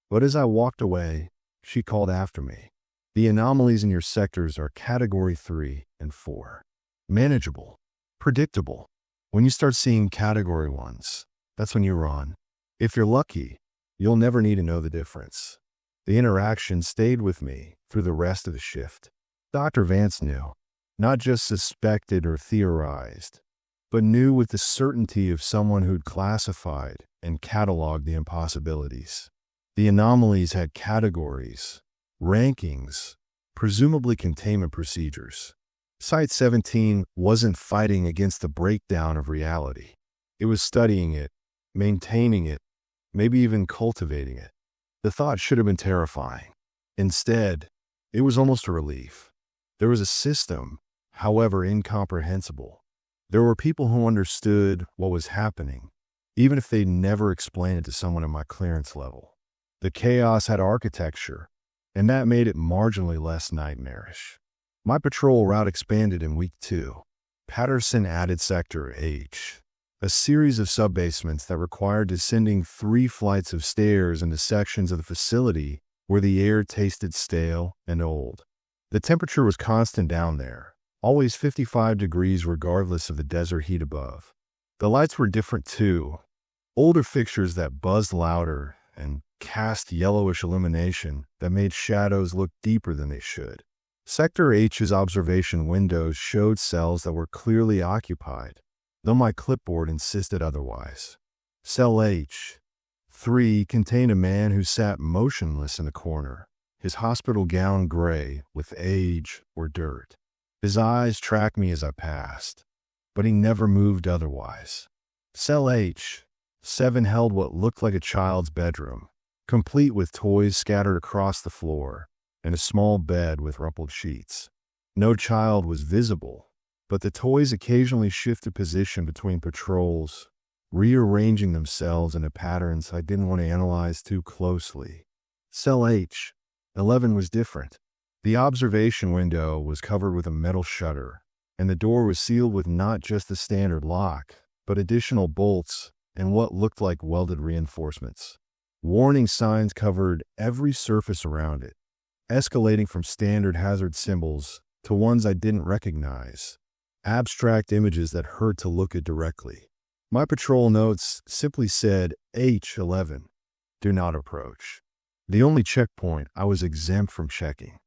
But as I walked away, she called after me. "The anomalies in your sectors are Category 3 and 4. Manageable. Predictable. When you start seeing Category 1s, that's when you run. If you're lucky, you'll never need to know the difference." The interaction stayed with me through the rest of the shift. Dr. Vance knew, not just suspected or theorized, but knew with the certainty of someone who'd classified and cataloged the impossibilities. The anomalies had categories, rankings, presumably containment procedures. Site 17 wasn't fighting against the breakdown of reality. It was studying it, maintaining it, maybe even cultivating it. The thought should have been terrifying. Instead, it was almost a relief. There was a system, however incomprehensible. There were people who understood what was happening, even if they'd never explained it to someone at my clearance level. The chaos had architecture, and that made it marginally less nightmarish. My patrol route expanded in week 2. Patterson added Sector H, a series of subbasements that required descending 3 flights of stairs into sections of the facility where the air tasted stale and old. The temperature was constant down there, always 55 degrees regardless of the desert heat above. The lights were different too, older fixtures that buzzed louder and cast yellowish illumination that made shadows look deeper than they should. Sector H's observation windows showed cells that were clearly occupied, though my clipboard insisted otherwise. Cell H3 contained a man who sat motionless in the corner, his hospital gown gray with age or dirt. His eyes tracked me as I passed, but he never moved otherwise. Cell H7 held what looked like a child's bedroom, complete with toys scattered across the floor, and a small bed with rumpled sheets. No child was visible, but the toys occasionally shifted position between patrols, rearranging themselves into patterns I didn't want to analyze too closely. Cell H, 11 was different. The observation window was covered with a metal shutter, and the door was sealed with not just the standard lock, but additional bolts and what looked like welded reinforcements. Warning signs covered every surface around it, escalating from standard hazard symbols to ones I didn't recognize, abstract images that hurt to look at directly. My patrol notes simply said H11, do not approach. The only checkpoint I was exempt from checking.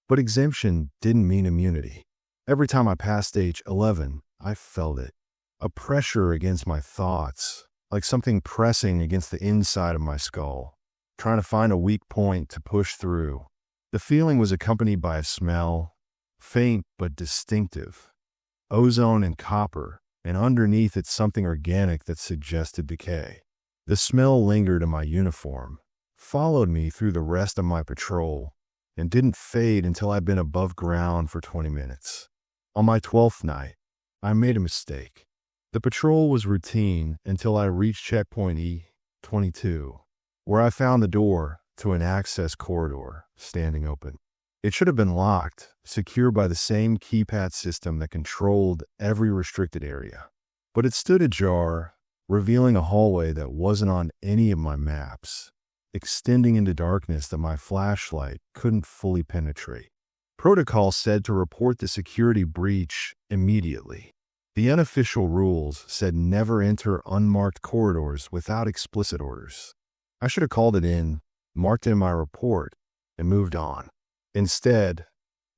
But exemption didn't mean immunity. Every time I passed H11, I felt it. A pressure against my thoughts, like something pressing against the inside of my skull, trying to find a weak point to push through. The feeling was accompanied by a smell, faint but distinctive. Ozone and copper, and underneath it something organic that suggested decay. The smell lingered in my uniform, followed me through the rest of my patrol, and didn't fade until I'd been above ground for 20 minutes. On my 12th night, I made a mistake. The patrol was routine until I reached checkpoint E22, where I found the door to an access corridor standing open. It should have been locked, secure by the same keypad system that controlled every restricted area. But it stood ajar, revealing a hallway that wasn't on any of my maps, extending into darkness that my flashlight couldn't fully penetrate. Protocol said to report the security breach immediately. The unofficial rules said never enter unmarked corridors without explicit orders. I should have called it in, marked it in my report, and moved on. Instead,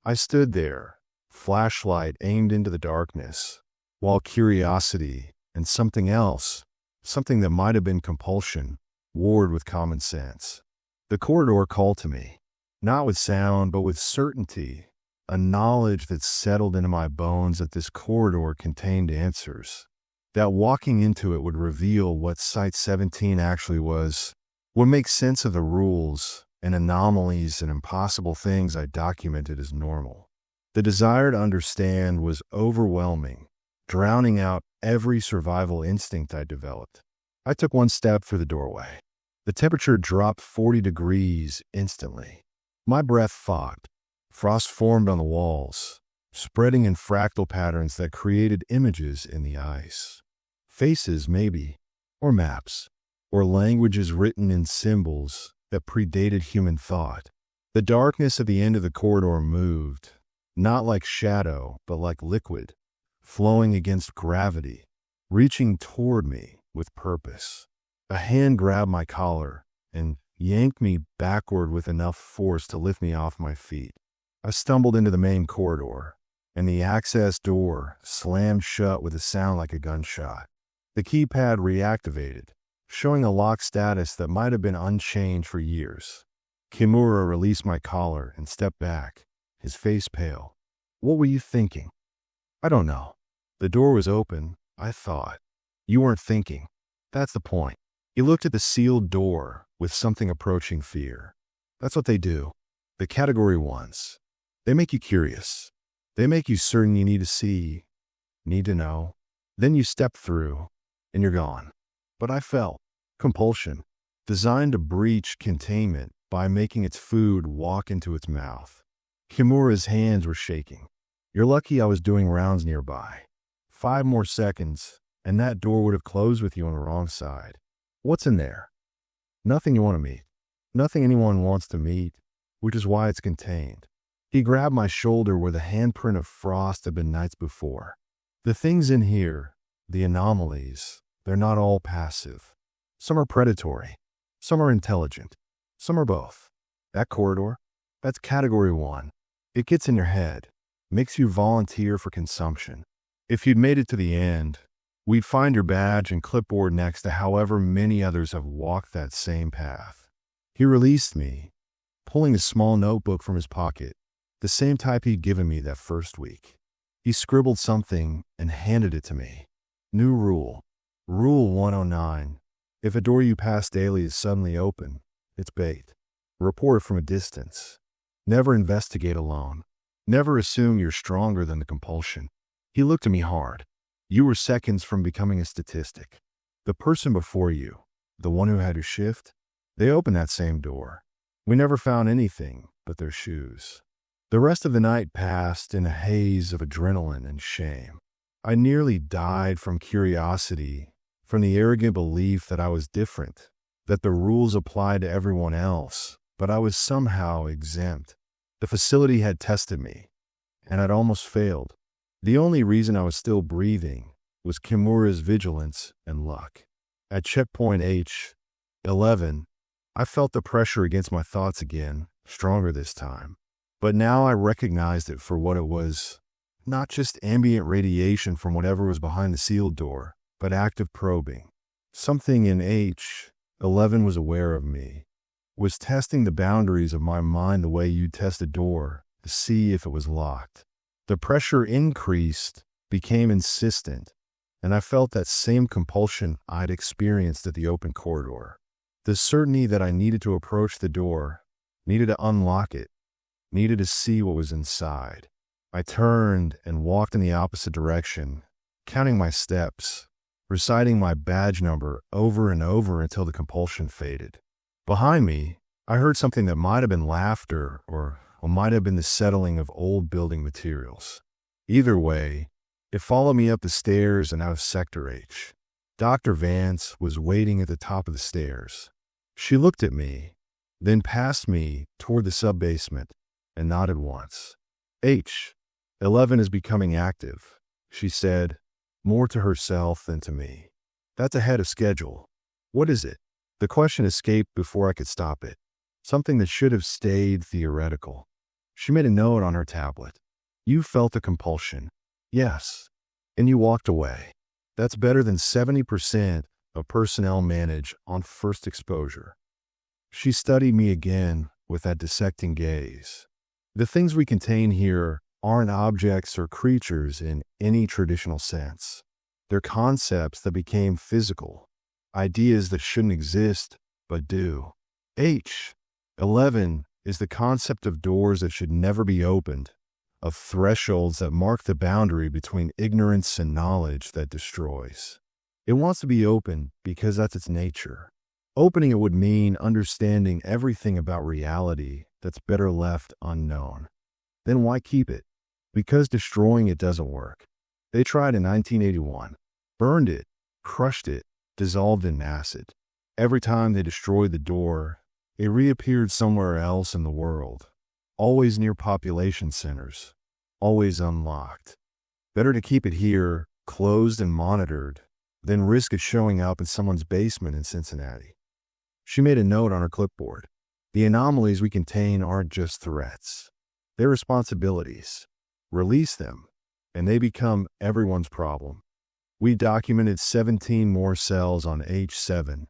I stood there, flashlight aimed into the darkness, while curiosity and something else, something that might have been compulsion, warred with common sense. The corridor called to me, not with sound, but with certainty, a knowledge that settled into my bones that this corridor contained answers, that walking into it would reveal what Site 17 actually was, would make sense of the rules and anomalies and impossible things I documented as normal. The desire to understand was overwhelming, drowning out every survival instinct I developed. I took one step through the doorway. The temperature dropped 40 degrees instantly. My breath fogged. Frost formed on the walls, spreading in fractal patterns that created images in the ice. Faces, maybe, or maps, or languages written in symbols that predated human thought. The darkness at the end of the corridor moved, not like shadow, but like liquid, flowing against gravity, reaching toward me with purpose. A hand grabbed my collar and yanked me backward with enough force to lift me off my feet. I stumbled into the main corridor, and the access door slammed shut with a sound like a gunshot. The keypad reactivated, showing a lock status that might have been unchanged for years. Kimura released my collar and stepped back, his face pale. What were you thinking? I don't know. The door was open, I thought. You weren't thinking. That's the point. He looked at the sealed door with something approaching fear. That's what they do. The Category 1s. They make you curious. They make you certain you need to see, need to know. Then you step through, and you're gone. But I felt compulsion, designed to breach containment by making its food walk into its mouth. Kimura's hands were shaking. You're lucky I was doing rounds nearby. 5 more seconds, and that door would have closed with you on the wrong side. What's in there? Nothing you want to meet. Nothing anyone wants to meet, which is why it's contained. He grabbed my shoulder where the handprint of frost had been nights before. The things in here, the anomalies, they're not all passive. Some are predatory. Some are intelligent. Some are both. That corridor, that's Category 1. It gets in your head, makes you volunteer for consumption. If you'd made it to the end, we'd find your badge and clipboard next to however many others have walked that same path. He released me, pulling a small notebook from his pocket, the same type he'd given me that first week. He scribbled something and handed it to me. New rule. Rule 109. If a door you pass daily is suddenly open, it's bait. Report it from a distance. Never investigate alone. Never assume you're stronger than the compulsion. He looked at me hard. You were seconds from becoming a statistic. The person before you, the one who had your shift, they opened that same door. We never found anything but their shoes. The rest of the night passed in a haze of adrenaline and shame. I nearly died from curiosity, from the arrogant belief that I was different, that the rules applied to everyone else, but I was somehow exempt. The facility had tested me, and I'd almost failed. The only reason I was still breathing was Kimura's vigilance and luck. At checkpoint H11, I felt the pressure against my thoughts again, stronger this time. But now I recognized it for what it was. Not just ambient radiation from whatever was behind the sealed door, but active probing. Something in H11 was aware of me, was testing the boundaries of my mind the way you'd test a door to see if it was locked. The pressure increased, became insistent, and I felt that same compulsion I'd experienced at the open corridor. The certainty that I needed to approach the door, needed to unlock it, needed to see what was inside. I turned and walked in the opposite direction, counting my steps, reciting my badge number over and over until the compulsion faded. Behind me, I heard something that might have been laughter or might have been the settling of old building materials. Either way, it followed me up the stairs and out of Sector H. Dr. Vance was waiting at the top of the stairs. She looked at me, then past me toward the sub-basement, and nodded once. H11 is becoming active, she said, more to herself than to me. That's ahead of schedule. What is it? The question escaped before I could stop it. Something that should have stayed theoretical. She made a note on her tablet. You felt a compulsion. Yes. And you walked away. That's better than 70% of personnel manage on first exposure. She studied me again with that dissecting gaze. The things we contain here aren't objects or creatures in any traditional sense. They're concepts that became physical, ideas that shouldn't exist but do. H11 is the concept of doors that should never be opened, of thresholds that mark the boundary between ignorance and knowledge that destroys. It wants to be open because that's its nature. Opening it would mean understanding everything about reality that's better left unknown. Then why keep it? Because destroying it doesn't work. They tried in 1981, burned it, crushed it, dissolved in acid. Every time they destroyed the door, it reappeared somewhere else in the world, always near population centers, always unlocked. Better to keep it here, closed and monitored, than risk it showing up in someone's basement in Cincinnati. She made a note on her clipboard. The anomalies we contain aren't just threats. They're responsibilities. Release them, and they become everyone's problem. We documented 17 more cells on H7,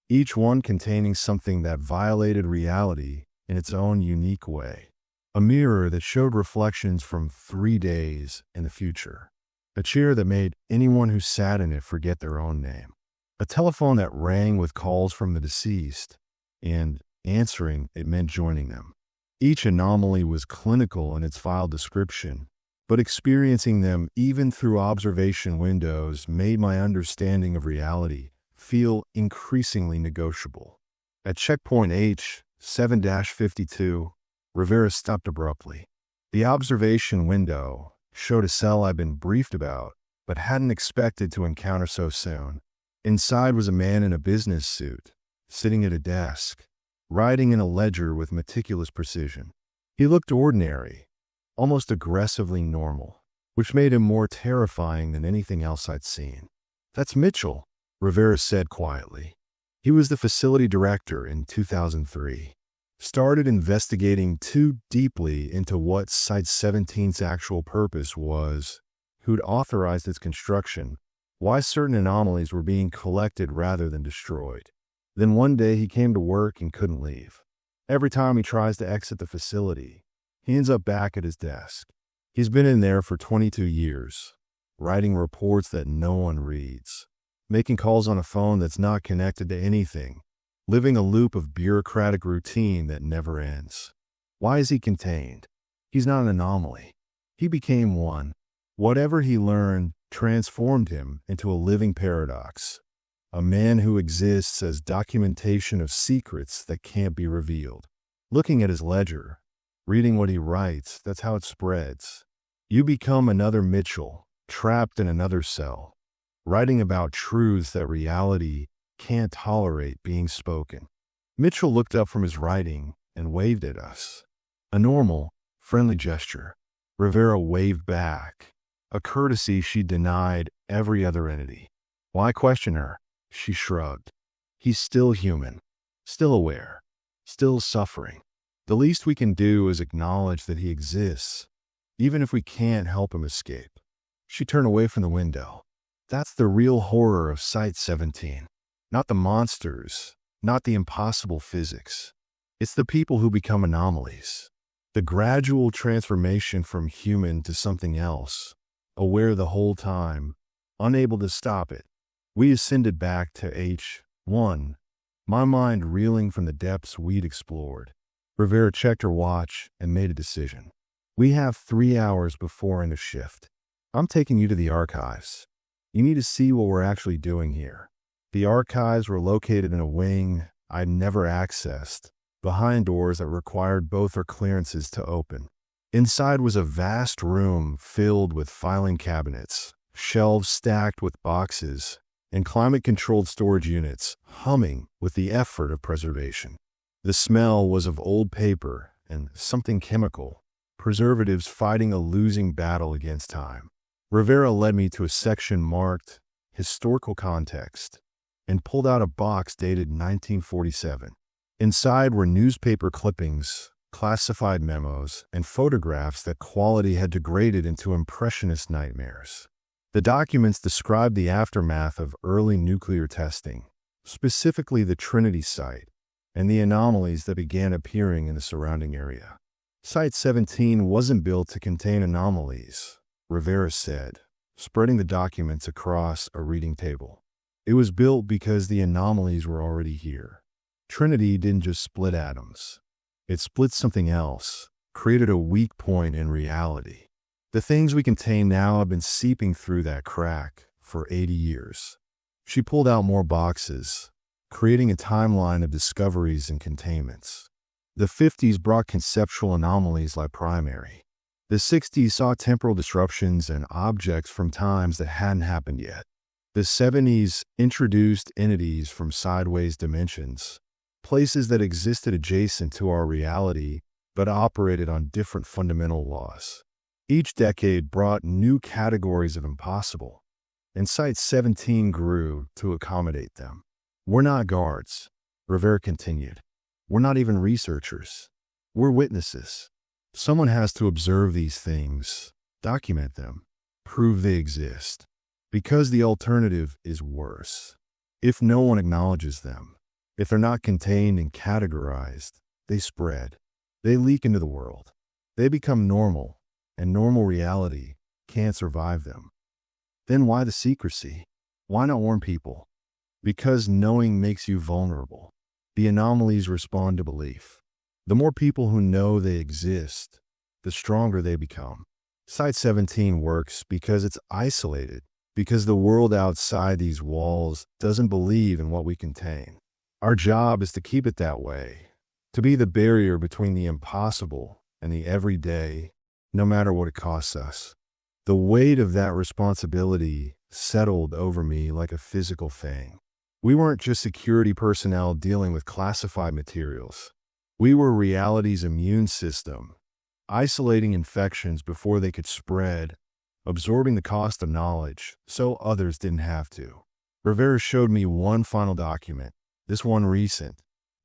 each one containing something that violated reality in its own unique way. A mirror that showed reflections from 3 days in the future. A chair that made anyone who sat in it forget their own name. A telephone that rang with calls from the deceased, and answering it meant joining them. Each anomaly was clinical in its file description, but experiencing them even through observation windows made my understanding of reality feel increasingly negotiable. At checkpoint H7-52, Rivera stopped abruptly. The observation window showed a cell I'd been briefed about, but hadn't expected to encounter so soon. Inside was a man in a business suit, sitting at a desk, writing in a ledger with meticulous precision. He looked ordinary, almost aggressively normal, which made him more terrifying than anything else I'd seen. That's Mitchell, Rivera said quietly. He was the facility director in 2003. Started investigating too deeply into what Site 17's actual purpose was, who'd authorized its construction, why certain anomalies were being collected rather than destroyed. Then one day he came to work and couldn't leave. Every time he tries to exit the facility, he ends up back at his desk. He's been in there for 22 years, writing reports that no one reads, making calls on a phone that's not connected to anything, living a loop of bureaucratic routine that never ends. Why is he contained? He's not an anomaly. He became one. Whatever he learned transformed him into a living paradox. A man who exists as documentation of secrets that can't be revealed. Looking at his ledger, reading what he writes, that's how it spreads. You become another Mitchell, trapped in another cell, writing about truths that reality can't tolerate being spoken. Mitchell looked up from his writing and waved at us. A normal, friendly gesture. Rivera waved back, a courtesy she denied every other entity. Why question her? She shrugged. He's still human, still aware, still suffering. The least we can do is acknowledge that he exists, even if we can't help him escape. She turned away from the window. That's the real horror of Site-17. Not the monsters, not the impossible physics. It's the people who become anomalies. The gradual transformation from human to something else, aware the whole time, unable to stop it. We ascended back to H1, my mind reeling from the depths we'd explored. Rivera checked her watch and made a decision. We have 3 hours before end of shift. I'm taking you to the archives. You need to see what we're actually doing here. The archives were located in a wing I'd never accessed, behind doors that required both our clearances to open. Inside was a vast room filled with filing cabinets, shelves stacked with boxes, and climate-controlled storage units humming with the effort of preservation. The smell was of old paper and something chemical, preservatives fighting a losing battle against time. Rivera led me to a section marked Historical Context and pulled out a box dated 1947. Inside were newspaper clippings, classified memos, and photographs that quality had degraded into impressionist nightmares. The documents described the aftermath of early nuclear testing, specifically the Trinity site, and the anomalies that began appearing in the surrounding area. Site-17 wasn't built to contain anomalies, Rivera said, spreading the documents across a reading table. It was built because the anomalies were already here. Trinity didn't just split atoms. It split something else, created a weak point in reality. The things we contain now have been seeping through that crack for 80 years. She pulled out more boxes, creating a timeline of discoveries and containments. The 50s brought conceptual anomalies like primary. The 60s saw temporal disruptions and objects from times that hadn't happened yet. The 70s introduced entities from sideways dimensions, places that existed adjacent to our reality but operated on different fundamental laws. Each decade brought new categories of impossible, and Site-17 grew to accommodate them. We're not guards, Rivera continued. We're not even researchers. We're witnesses. Someone has to observe these things, document them, prove they exist, because the alternative is worse. If no one acknowledges them, if they're not contained and categorized, they spread. They leak into the world. They become normal, and normal reality can't survive them. Then why the secrecy? Why not warn people? Because knowing makes you vulnerable. The anomalies respond to belief. The more people who know they exist, the stronger they become. Site-17 works because it's isolated, because the world outside these walls doesn't believe in what we contain. Our job is to keep it that way, to be the barrier between the impossible and the everyday, no matter what it costs us. The weight of that responsibility settled over me like a physical thing. We weren't just security personnel dealing with classified materials. We were reality's immune system, isolating infections before they could spread, absorbing the cost of knowledge so others didn't have to. Rivera showed me one final document, this one recent,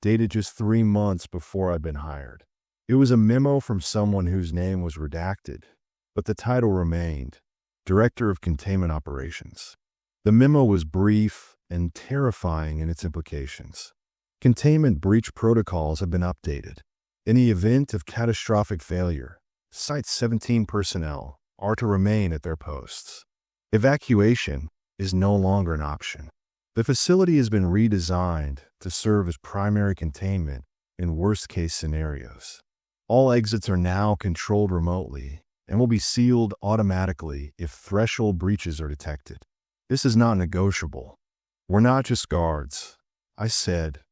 dated just 3 months before I'd been hired. It was a memo from someone whose name was redacted, but the title remained, Director of Containment Operations. The memo was brief and terrifying in its implications. Containment breach protocols have been updated. In the event of catastrophic failure, Site-17 personnel are to remain at their posts. Evacuation is no longer an option. The facility has been redesigned to serve as primary containment in worst-case scenarios. All exits are now controlled remotely and will be sealed automatically if threshold breaches are detected. This is not negotiable. We're not just guards, I said,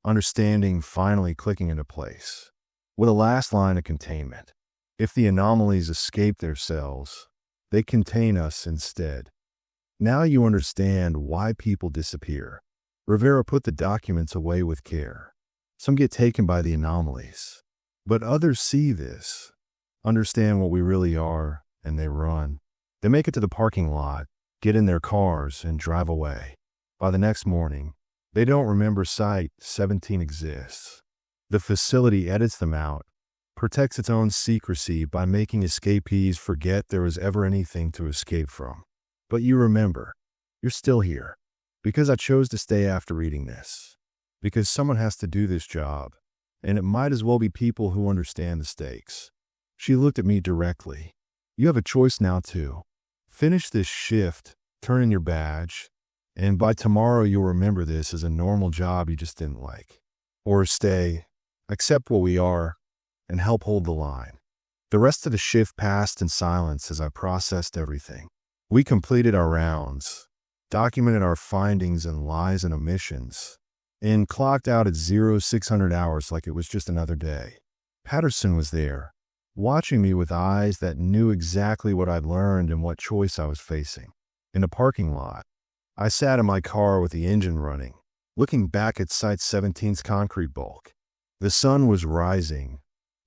understanding finally clicking into place. With a last line of containment. If the anomalies escape their cells, they contain us instead. Now you understand why people disappear. Rivera put the documents away with care. Some get taken by the anomalies, but others see this, understand what we really are, and they run. They make it to the parking lot, get in their cars, and drive away. By the next morning, they don't remember Site 17 exists. The facility edits them out, protects its own secrecy by making escapees forget there was ever anything to escape from. But you remember, you're still here. Because I chose to stay after reading this. Because someone has to do this job, and it might as well be people who understand the stakes. She looked at me directly. You have a choice now too. Finish this shift, turn in your badge, and by tomorrow you'll remember this as a normal job you just didn't like. Or stay, accept what we are, and help hold the line. The rest of the shift passed in silence as I processed everything. We completed our rounds, documented our findings and lies and omissions, and clocked out at 0600 hours like it was just another day. Patterson was there, watching me with eyes that knew exactly what I'd learned and what choice I was facing. In the parking lot, I sat in my car with the engine running, looking back at Site 17's concrete bulk. The sun was rising,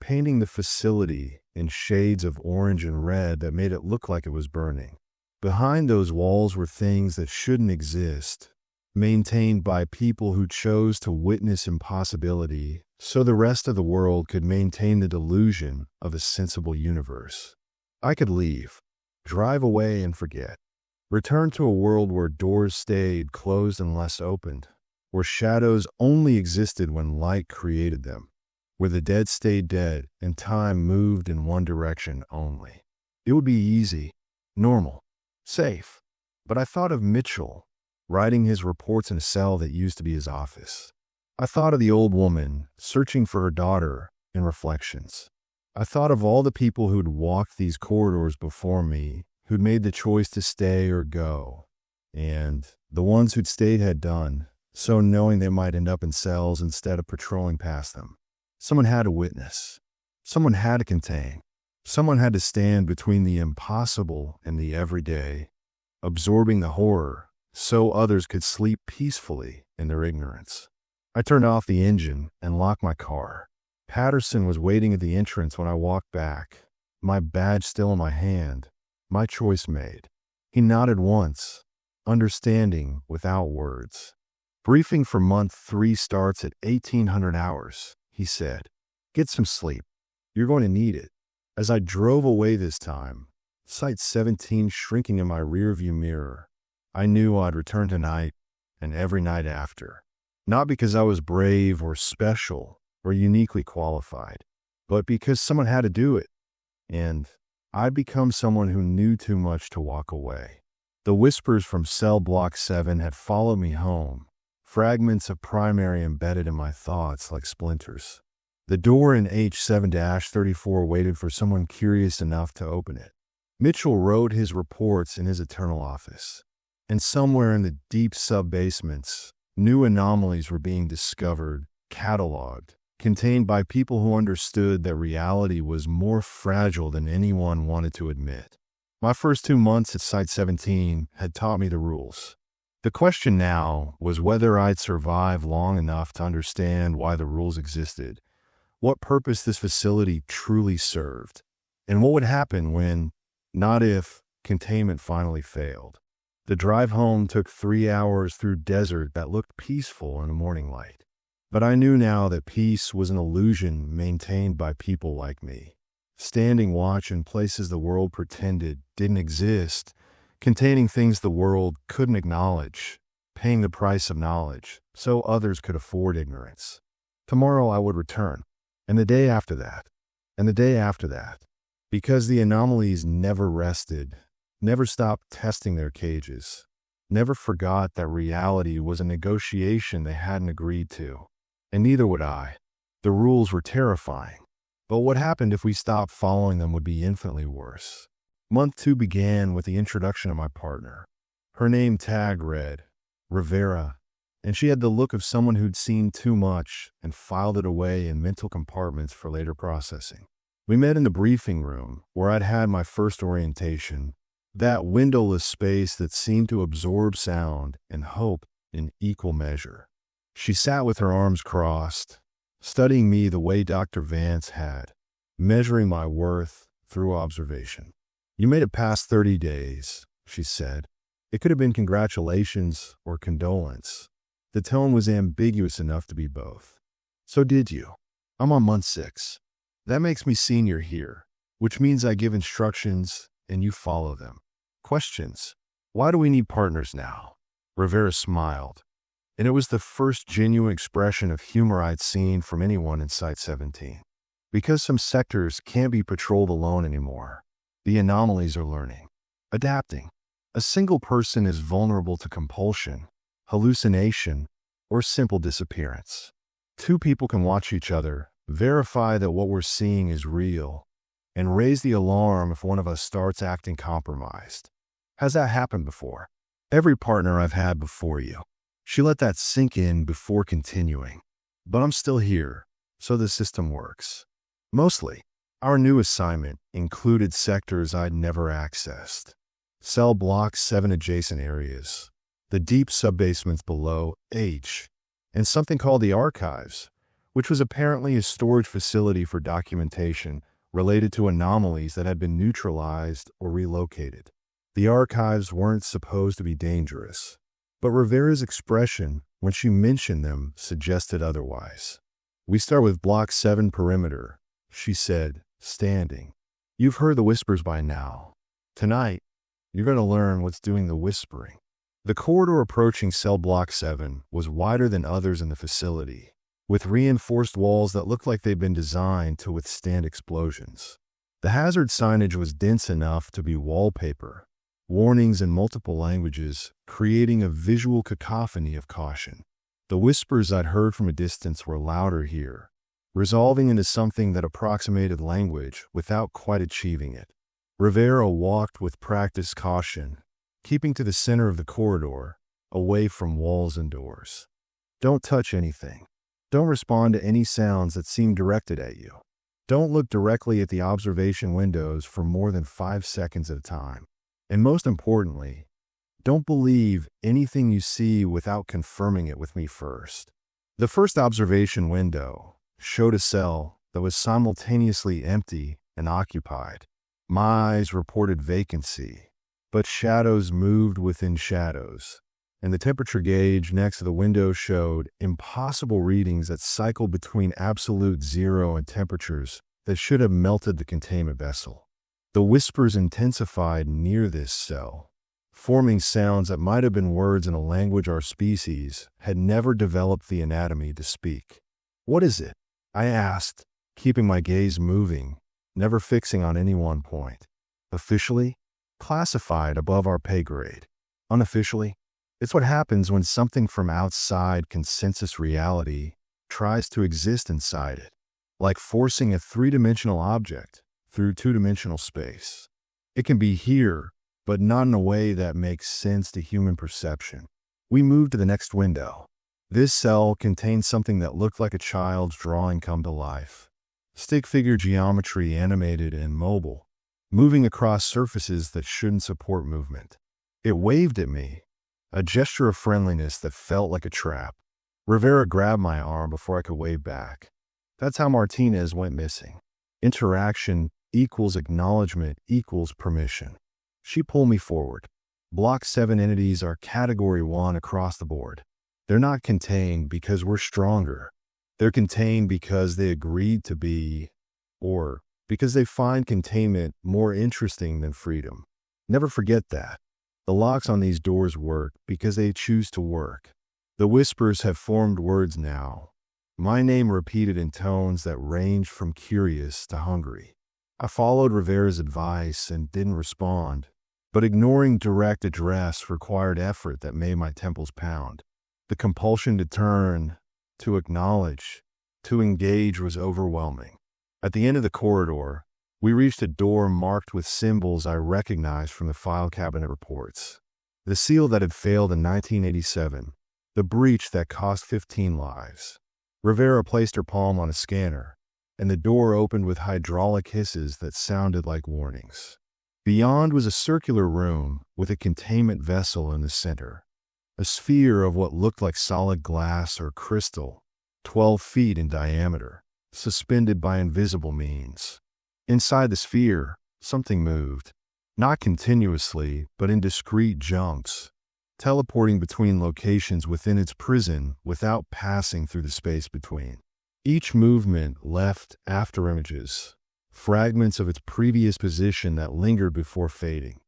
painting the facility in shades of orange and red that made it look like it was burning. Behind those walls were things that shouldn't exist, maintained by people who chose to witness impossibility so the rest of the world could maintain the delusion of a sensible universe. I could leave, drive away and forget. Return to a world where doors stayed closed unless opened, where shadows only existed when light created them, where the dead stayed dead and time moved in one direction only. It would be easy, normal, safe. But I thought of Mitchell, writing his reports in a cell that used to be his office. I thought of the old woman searching for her daughter in Reflections. I thought of all the people who'd walked these corridors before me, who'd made the choice to stay or go, and the ones who'd stayed had done, so knowing they might end up in cells instead of patrolling past them. Someone had to witness. Someone had to contain. Someone had to stand between the impossible and the everyday, absorbing the horror so others could sleep peacefully in their ignorance. I turned off the engine and locked my car. Patterson was waiting at the entrance when I walked back, my badge still in my hand, my choice made. He nodded once, understanding without words. Briefing for month 3 starts at 1800 hours, he said. Get some sleep. You're going to need it. As I drove away this time, Site 17 shrinking in my rearview mirror, I knew I'd return tonight and every night after. Not because I was brave or special or uniquely qualified, but because someone had to do it, and I'd become someone who knew too much to walk away. The whispers from cell block 7 had followed me home, fragments of primary embedded in my thoughts like splinters. The door in H7-34 waited for someone curious enough to open it. Mitchell wrote his reports in his eternal office, and somewhere in the deep sub-basements, new anomalies were being discovered, cataloged, contained by people who understood that reality was more fragile than anyone wanted to admit. My first 2 months at Site 17 had taught me the rules. The question now was whether I'd survive long enough to understand why the rules existed, what purpose this facility truly served, and what would happen when, not if, containment finally failed. The drive home took 3 hours through desert that looked peaceful in the morning light. But I knew now that peace was an illusion maintained by people like me, standing watch in places the world pretended didn't exist, containing things the world couldn't acknowledge, paying the price of knowledge so others could afford ignorance. Tomorrow I would return, and the day after that, and the day after that, because the anomalies never rested, never stopped testing their cages, never forgot that reality was a negotiation they hadn't agreed to. And neither would I. The rules were terrifying, But what happened if we stopped following them would be infinitely worse. Month 2 began with the introduction of my partner. Her name tag read Rivera, and she had the look of someone who'd seen too much and filed it away in mental compartments for later processing. We met in the briefing room, where I'd had my first orientation, that windowless space that seemed to absorb sound and hope in equal measure. She sat with her arms crossed, studying me the way Dr. Vance had, measuring my worth through observation. "You made it past 30 days, she said. It could have been congratulations or condolence. The tone was ambiguous enough to be both. "So did you. I'm on month 6. That makes me senior here, which means I give instructions and you follow them. Questions. Why do we need partners now?" Rivera smiled, and it was the first genuine expression of humor I'd seen from anyone in Site 17. "Because some sectors can't be patrolled alone anymore. The anomalies are learning, adapting. A single person is vulnerable to compulsion, hallucination, or simple disappearance. 2 people can watch each other, verify that what we're seeing is real, and raise the alarm if one of us starts acting compromised. Has that happened before? Every partner I've had before you." She let that sink in before continuing. "But I'm still here, so the system works." Mostly. Our new assignment included sectors I'd never accessed. Cell Block 7 adjacent areas, the deep subbasements below H, and something called the Archives, which was apparently a storage facility for documentation related to anomalies that had been neutralized or relocated. The Archives weren't supposed to be dangerous, but Rivera's expression when she mentioned them suggested otherwise. "We start with Block 7 perimeter," she said, standing. "You've heard the whispers by now. Tonight, you're going to learn what's doing the whispering." The corridor approaching Cell Block 7 was wider than others in the facility, with reinforced walls that looked like they'd been designed to withstand explosions. The hazard signage was dense enough to be wallpaper, warnings in multiple languages, creating a visual cacophony of caution. The whispers I'd heard from a distance were louder here, resolving into something that approximated language without quite achieving it. Rivera walked with practiced caution, keeping to the center of the corridor, away from walls and doors. "Don't touch anything. Don't respond to any sounds that seem directed at you. Don't look directly at the observation windows for more than 5 seconds at a time. And most importantly, don't believe anything you see without confirming it with me first." The first observation window showed a cell that was simultaneously empty and occupied. My eyes reported vacancy, but shadows moved within shadows, and the temperature gauge next to the window showed impossible readings that cycled between absolute zero and temperatures that should have melted the containment vessel. The whispers intensified near this cell, forming sounds that might have been words in a language our species had never developed the anatomy to speak. "What is it?" I asked, keeping my gaze moving, never fixing on any one point. "Officially, classified above our pay grade. Unofficially, it's what happens when something from outside consensus reality tries to exist inside it, like forcing a 3-dimensional object through 2-dimensional space. It can be here, but not in a way that makes sense to human perception." We moved to the next window. This cell contained something that looked like a child's drawing come to life. Stick figure geometry, animated and mobile, moving across surfaces that shouldn't support movement. It waved at me, a gesture of friendliness that felt like a trap. Rivera grabbed my arm before I could wave back. That's how Martinez went missing. Interaction equals acknowledgement equals permission. She pulled me forward. Block 7 entities are Category 1 across the board. They're not contained because we're stronger. They're contained because they agreed to be, or because they find containment more interesting than freedom. Never forget that. The locks on these doors work because they choose to work. The whispers have formed words now. My name repeated in tones that ranged from curious to hungry. I followed Rivera's advice and didn't respond, but ignoring direct address required effort that made my temples pound. The compulsion to turn, to acknowledge, to engage was overwhelming. At the end of the corridor, we reached a door marked with symbols I recognized from the file cabinet reports. The seal that had failed in 1987, the breach that cost 15 lives. Rivera placed her palm on a scanner, and the door opened with hydraulic hisses that sounded like warnings. Beyond was a circular room with a containment vessel in the center, a sphere of what looked like solid glass or crystal, 12 feet in diameter, suspended by invisible means. Inside the sphere, something moved, not continuously, but in discrete jumps, teleporting between locations within its prison without passing through the space between. Each movement left afterimages, fragments of its previous position that lingered before fading,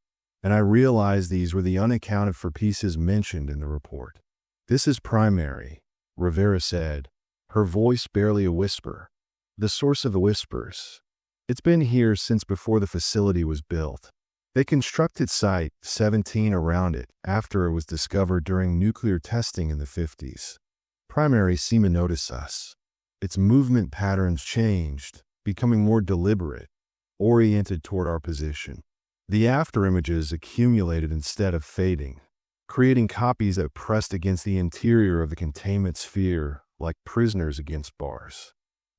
and I realized these were the unaccounted-for pieces mentioned in the report. "This is primary," Rivera said, her voice barely a whisper. "The source of the whispers. It's been here since before the facility was built. They constructed Site 17 around it after it was discovered during nuclear testing in the 50s. Primary seemed to notice us. Its movement patterns changed, becoming more deliberate, oriented toward our position. The afterimages accumulated instead of fading, creating copies that pressed against the interior of the containment sphere like prisoners against bars.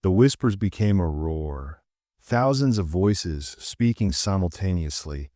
The whispers became a roar, thousands of voices speaking simultaneously,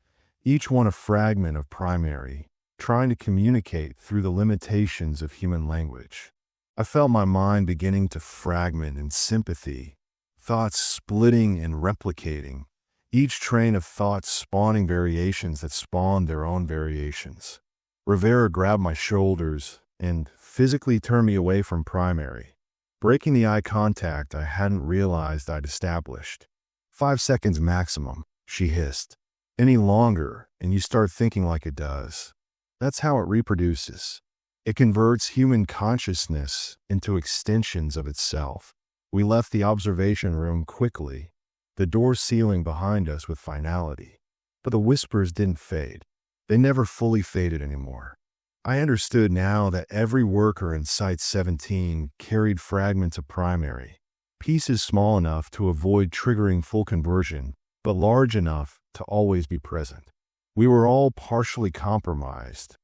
each one a fragment of primary, trying to communicate through the limitations of human language. I felt my mind beginning to fragment in sympathy, thoughts splitting and replicating, each train of thoughts spawning variations that spawned their own variations. Rivera grabbed my shoulders and physically turned me away from primary, breaking the eye contact I hadn't realized I'd established. 5 seconds maximum, she hissed. Any longer, and you start thinking like it does. That's how it reproduces. It converts human consciousness into extensions of itself. We left the observation room quickly, the door sealing behind us with finality. But the whispers didn't fade. They never fully faded anymore. I understood now that every worker in Site 17 carried fragments of primary, pieces small enough to avoid triggering full conversion, but large enough to always be present. We were all partially compromised,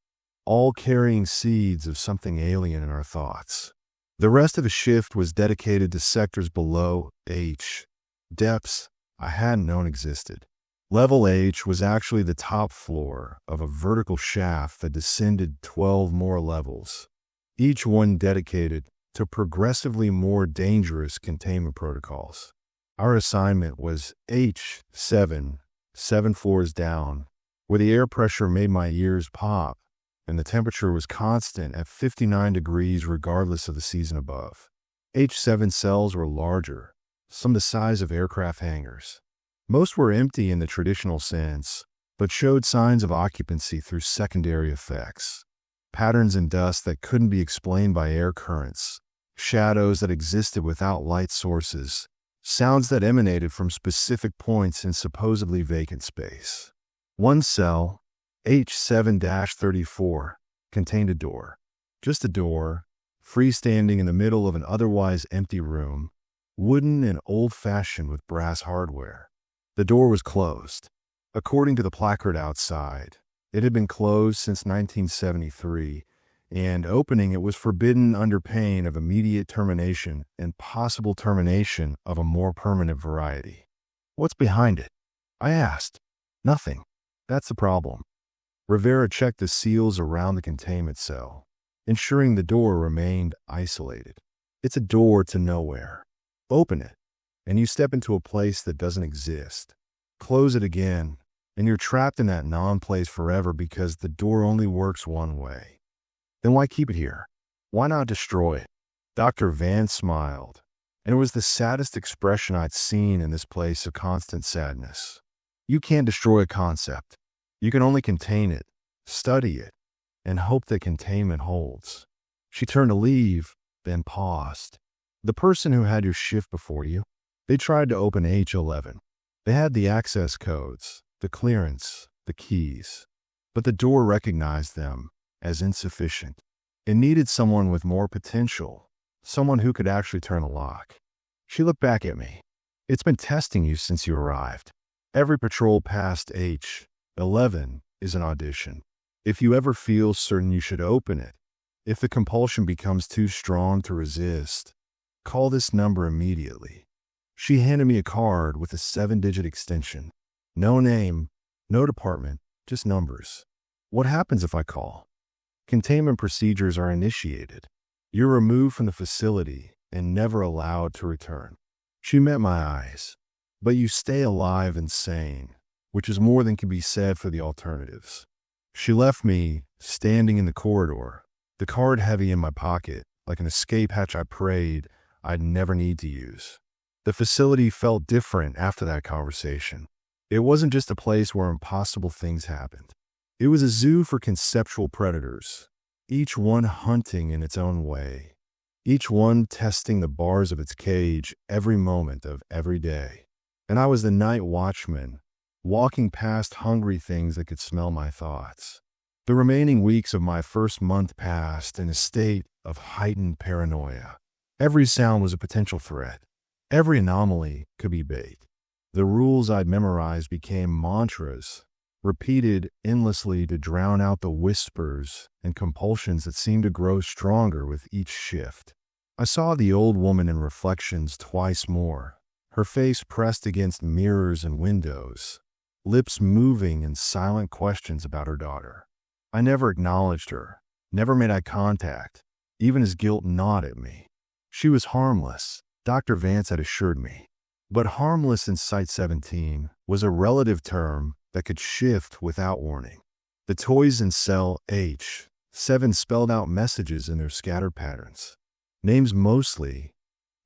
all carrying seeds of something alien in our thoughts. The rest of the shift was dedicated to sectors below H, depths I hadn't known existed. Level H was actually the top floor of a vertical shaft that descended 12 more levels, each one dedicated to progressively more dangerous containment protocols. Our assignment was H7, 7 floors down, where the air pressure made my ears pop, and the temperature was constant at 59 degrees regardless of the season above. H7 cells were larger, some the size of aircraft hangars. Most were empty in the traditional sense, but showed signs of occupancy through secondary effects. Patterns in dust that couldn't be explained by air currents, shadows that existed without light sources, sounds that emanated from specific points in supposedly vacant space. One cell, H7-34, contained a door. Just a door, freestanding in the middle of an otherwise empty room, wooden and old-fashioned with brass hardware. The door was closed. According to the placard outside, it had been closed since 1973, and opening it was forbidden under pain of immediate termination and possible termination of a more permanent variety. "What's behind it?" I asked. "Nothing. That's the problem." Rivera checked the seals around the containment cell, ensuring the door remained isolated. "It's a door to nowhere. Open it, and you step into a place that doesn't exist. Close it again, and you're trapped in that non-place forever because the door only works one way. Then why keep it here? Why not destroy it?" Dr. Van smiled, and it was the saddest expression I'd seen in this place of constant sadness. "You can't destroy a concept. You can only contain it, study it, and hope that containment holds." She turned to leave, then paused. "The person who had your shift before you, they tried to open H11. They had the access codes, the clearance, the keys, but the door recognized them as insufficient. It needed someone with more potential, someone who could actually turn a lock." She looked back at me. It's been testing you since you arrived. Every patrol past H11 is an audition. If you ever feel certain you should open it, if the compulsion becomes too strong to resist, call this number immediately. She handed me a card with a 7-digit extension. No name, no department, just numbers. What happens if I call? Containment procedures are initiated. You're removed from the facility and never allowed to return. She met my eyes. But you stay alive and sane, which is more than can be said for the alternatives. She left me standing in the corridor, the card heavy in my pocket, like an escape hatch I prayed I'd never need to use. The facility felt different after that conversation. It wasn't just a place where impossible things happened. It was a zoo for conceptual predators, each one hunting in its own way, each one testing the bars of its cage every moment of every day. And I was the night watchman, walking past hungry things that could smell my thoughts. The remaining weeks of my first month passed in a state of heightened paranoia. Every sound was a potential threat. Every anomaly could be bait. The rules I'd memorized became mantras, repeated endlessly to drown out the whispers and compulsions that seemed to grow stronger with each shift. I saw the old woman in reflections twice more, her face pressed against mirrors and windows, lips moving in silent questions about her daughter. I never acknowledged her, never made eye contact, even as guilt gnawed at me. She was harmless, Dr. Vance had assured me. But harmless in Site 17 was a relative term that could shift without warning. The toys in cell H7 spelled out messages in their scattered patterns. Names mostly,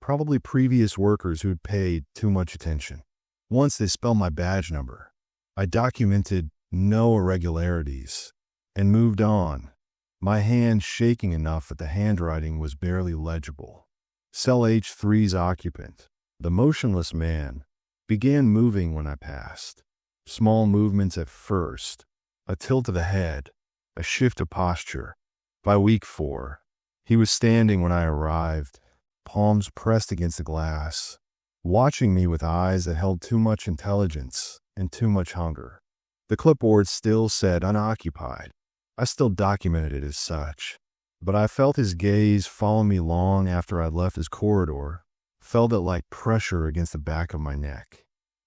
probably previous workers who'd paid too much attention. Once they spelled my badge number. I documented no irregularities and moved on, my hand shaking enough that the handwriting was barely legible. Cell H3's occupant, the motionless man, began moving when I passed. Small movements at first, a tilt of the head, a shift of posture. By week 4, he was standing when I arrived, palms pressed against the glass, watching me with eyes that held too much intelligence and too much hunger. The clipboard still said unoccupied. I still documented it as such. But I felt his gaze follow me long after I'd left his corridor, felt it like pressure against the back of my neck.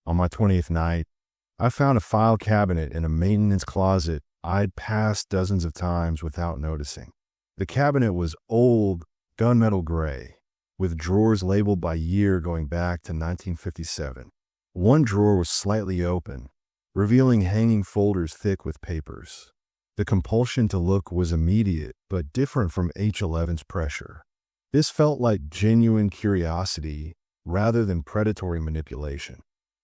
On my 20th night, I found a file cabinet in a maintenance closet I'd passed dozens of times without noticing. The cabinet was old, gunmetal gray, with drawers labeled by year going back to 1957. One drawer was slightly open, revealing hanging folders thick with papers. The compulsion to look was immediate, but different from H11's pressure. This felt like genuine curiosity rather than predatory manipulation.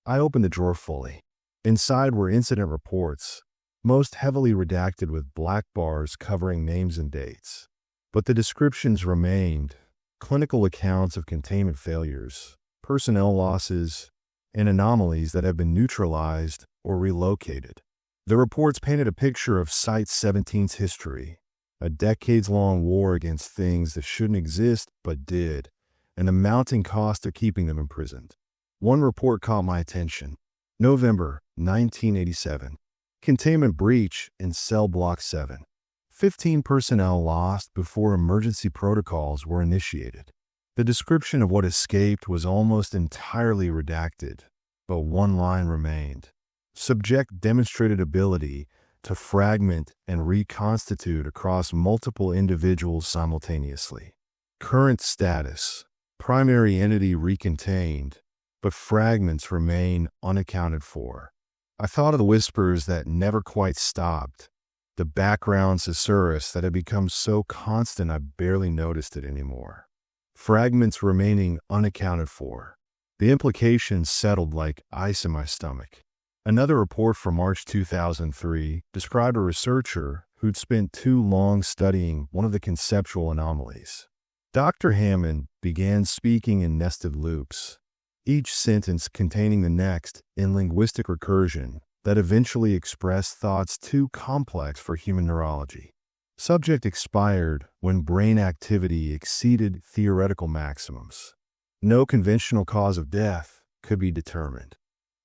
I opened the drawer fully. Inside were incident reports, most heavily redacted with black bars covering names and dates. But the descriptions remained: clinical accounts of containment failures, personnel losses, and anomalies that have been neutralized or relocated. The reports painted a picture of Site 17's history, a decades-long war against things that shouldn't exist but did, and the mounting cost of keeping them imprisoned. One report caught my attention. November 1987. Containment breach in Cell Block 7. 15 personnel lost before emergency protocols were initiated. The description of what escaped was almost entirely redacted, but one line remained. Subject demonstrated ability to fragment and reconstitute across multiple individuals simultaneously. Current status: primary entity recontained, but fragments remain unaccounted for. I thought of the whispers that never quite stopped, the background susurrus that had become so constant I barely noticed it anymore. Fragments remaining unaccounted for. The implications settled like ice in my stomach. Another report from March 2003 described a researcher who'd spent too long studying one of the conceptual anomalies. Dr. Hammond began speaking in nested loops, each sentence containing the next in linguistic recursion that eventually expressed thoughts too complex for human neurology. Subject expired when brain activity exceeded theoretical maximums. No conventional cause of death, could be determined.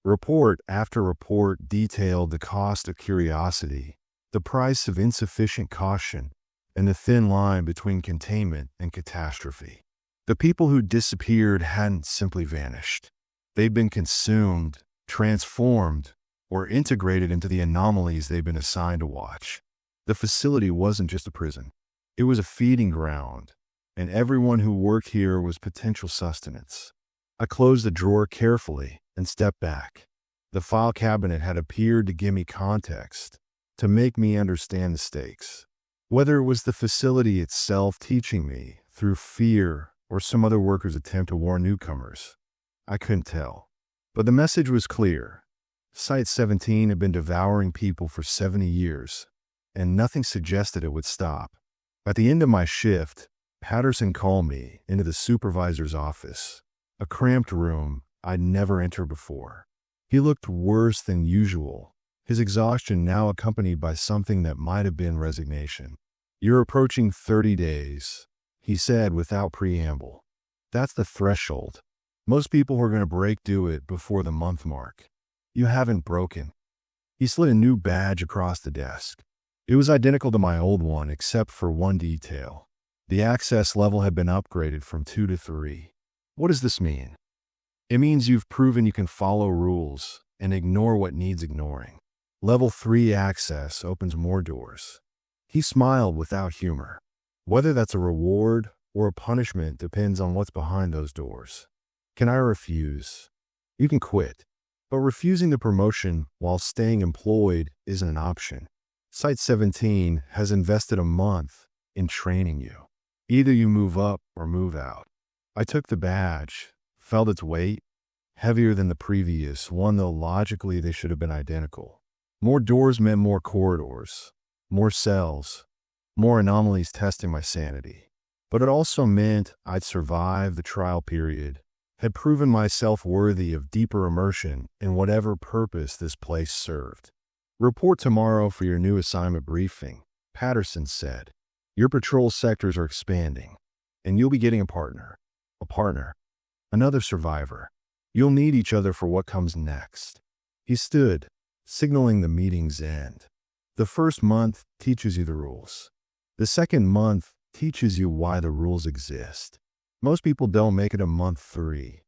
Report after report detailed the cost of curiosity, the price of insufficient caution, and the thin line between containment and catastrophe. The people who disappeared hadn't simply vanished. They'd been consumed, transformed, or integrated into the anomalies they'd been assigned to watch. The facility wasn't just a prison. It was a feeding ground, and everyone who worked here was potential sustenance. I closed the drawer carefully and stepped back. The file cabinet had appeared to give me context, to make me understand the stakes. Whether it was the facility itself teaching me through fear or some other worker's attempt to warn newcomers, I couldn't tell. But the message was clear. Site 17 had been devouring people for 70 years, and nothing suggested it would stop. At the end of my shift, Patterson called me into the supervisor's office, a cramped room I'd never entered before. He looked worse than usual, his exhaustion now accompanied by something that might have been resignation. "You're approaching 30 days, he said without preamble. "That's the threshold. Most people are going to break do it before the month mark. You haven't broken." He slid a new badge across the desk. It was identical to my old one except for one detail. The access level had been upgraded from 2 to 3. What does this mean? It means you've proven you can follow rules and ignore what needs ignoring. Level 3 access opens more doors. He smiled without humor. Whether that's a reward or a punishment depends on what's behind those doors. Can I refuse? You can quit. But refusing the promotion while staying employed isn't an option. Site 17 has invested a month in training you. Either you move up or move out. I took the badge, felt its weight, heavier than the previous one, though logically they should have been identical. More doors meant more corridors, more cells, more anomalies testing my sanity. But it also meant I'd survived the trial period, had proven myself worthy of deeper immersion in whatever purpose this place served. "Report tomorrow for your new assignment briefing," Patterson said. "Your patrol sectors are expanding, and you'll be getting a partner, another survivor. You'll need each other for what comes next." He stood, signaling the meeting's end. The first month teaches you the rules. The second month teaches you why the rules exist. Most people don't make it to month 3.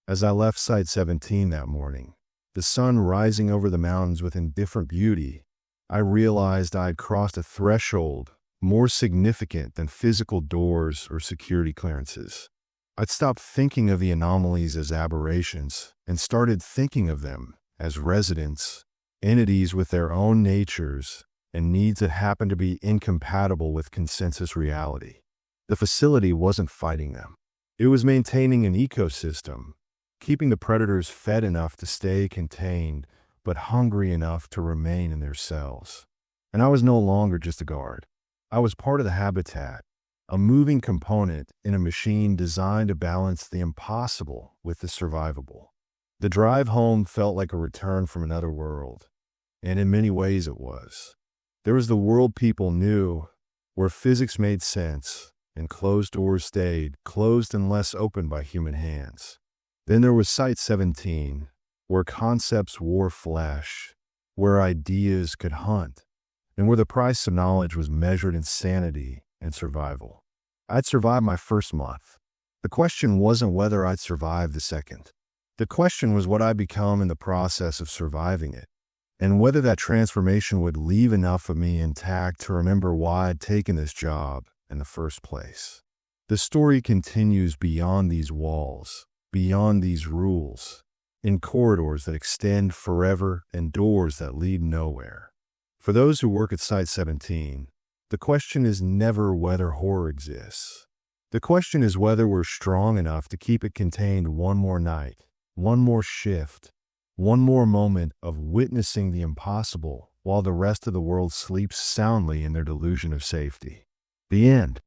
As I left Site 17 that morning, the sun rising over the mountains with indifferent beauty, I realized I had crossed a threshold more significant than physical doors or security clearances. I'd stopped thinking of the anomalies as aberrations and started thinking of them as residents, entities with their own natures and needs that happen to be incompatible with consensus reality. The facility wasn't fighting them. It was maintaining an ecosystem, keeping the predators fed enough to stay contained, but hungry enough to remain in their cells. And I was no longer just a guard. I was part of the habitat, a moving component in a machine designed to balance the impossible with the survivable. The drive home felt like a return from another world, and in many ways it was. There was the world people knew, where physics made sense, and closed doors stayed closed unless opened by human hands. Then there was Site 17, where concepts wore flesh, where ideas could hunt, and where the price of knowledge was measured in sanity and survival. I'd survived my first month. The question wasn't whether I'd survive the second. The question was what I'd become in the process of surviving it, and whether that transformation would leave enough of me intact to remember why I'd taken this job in the first place. The story continues beyond these walls, beyond these rules, in corridors that extend forever and doors that lead nowhere. For those who work at Site 17, the question is never whether horror exists. The question is whether we're strong enough to keep it contained one more night, one more shift, one more moment of witnessing the impossible while the rest of the world sleeps soundly in their delusion of safety. The end.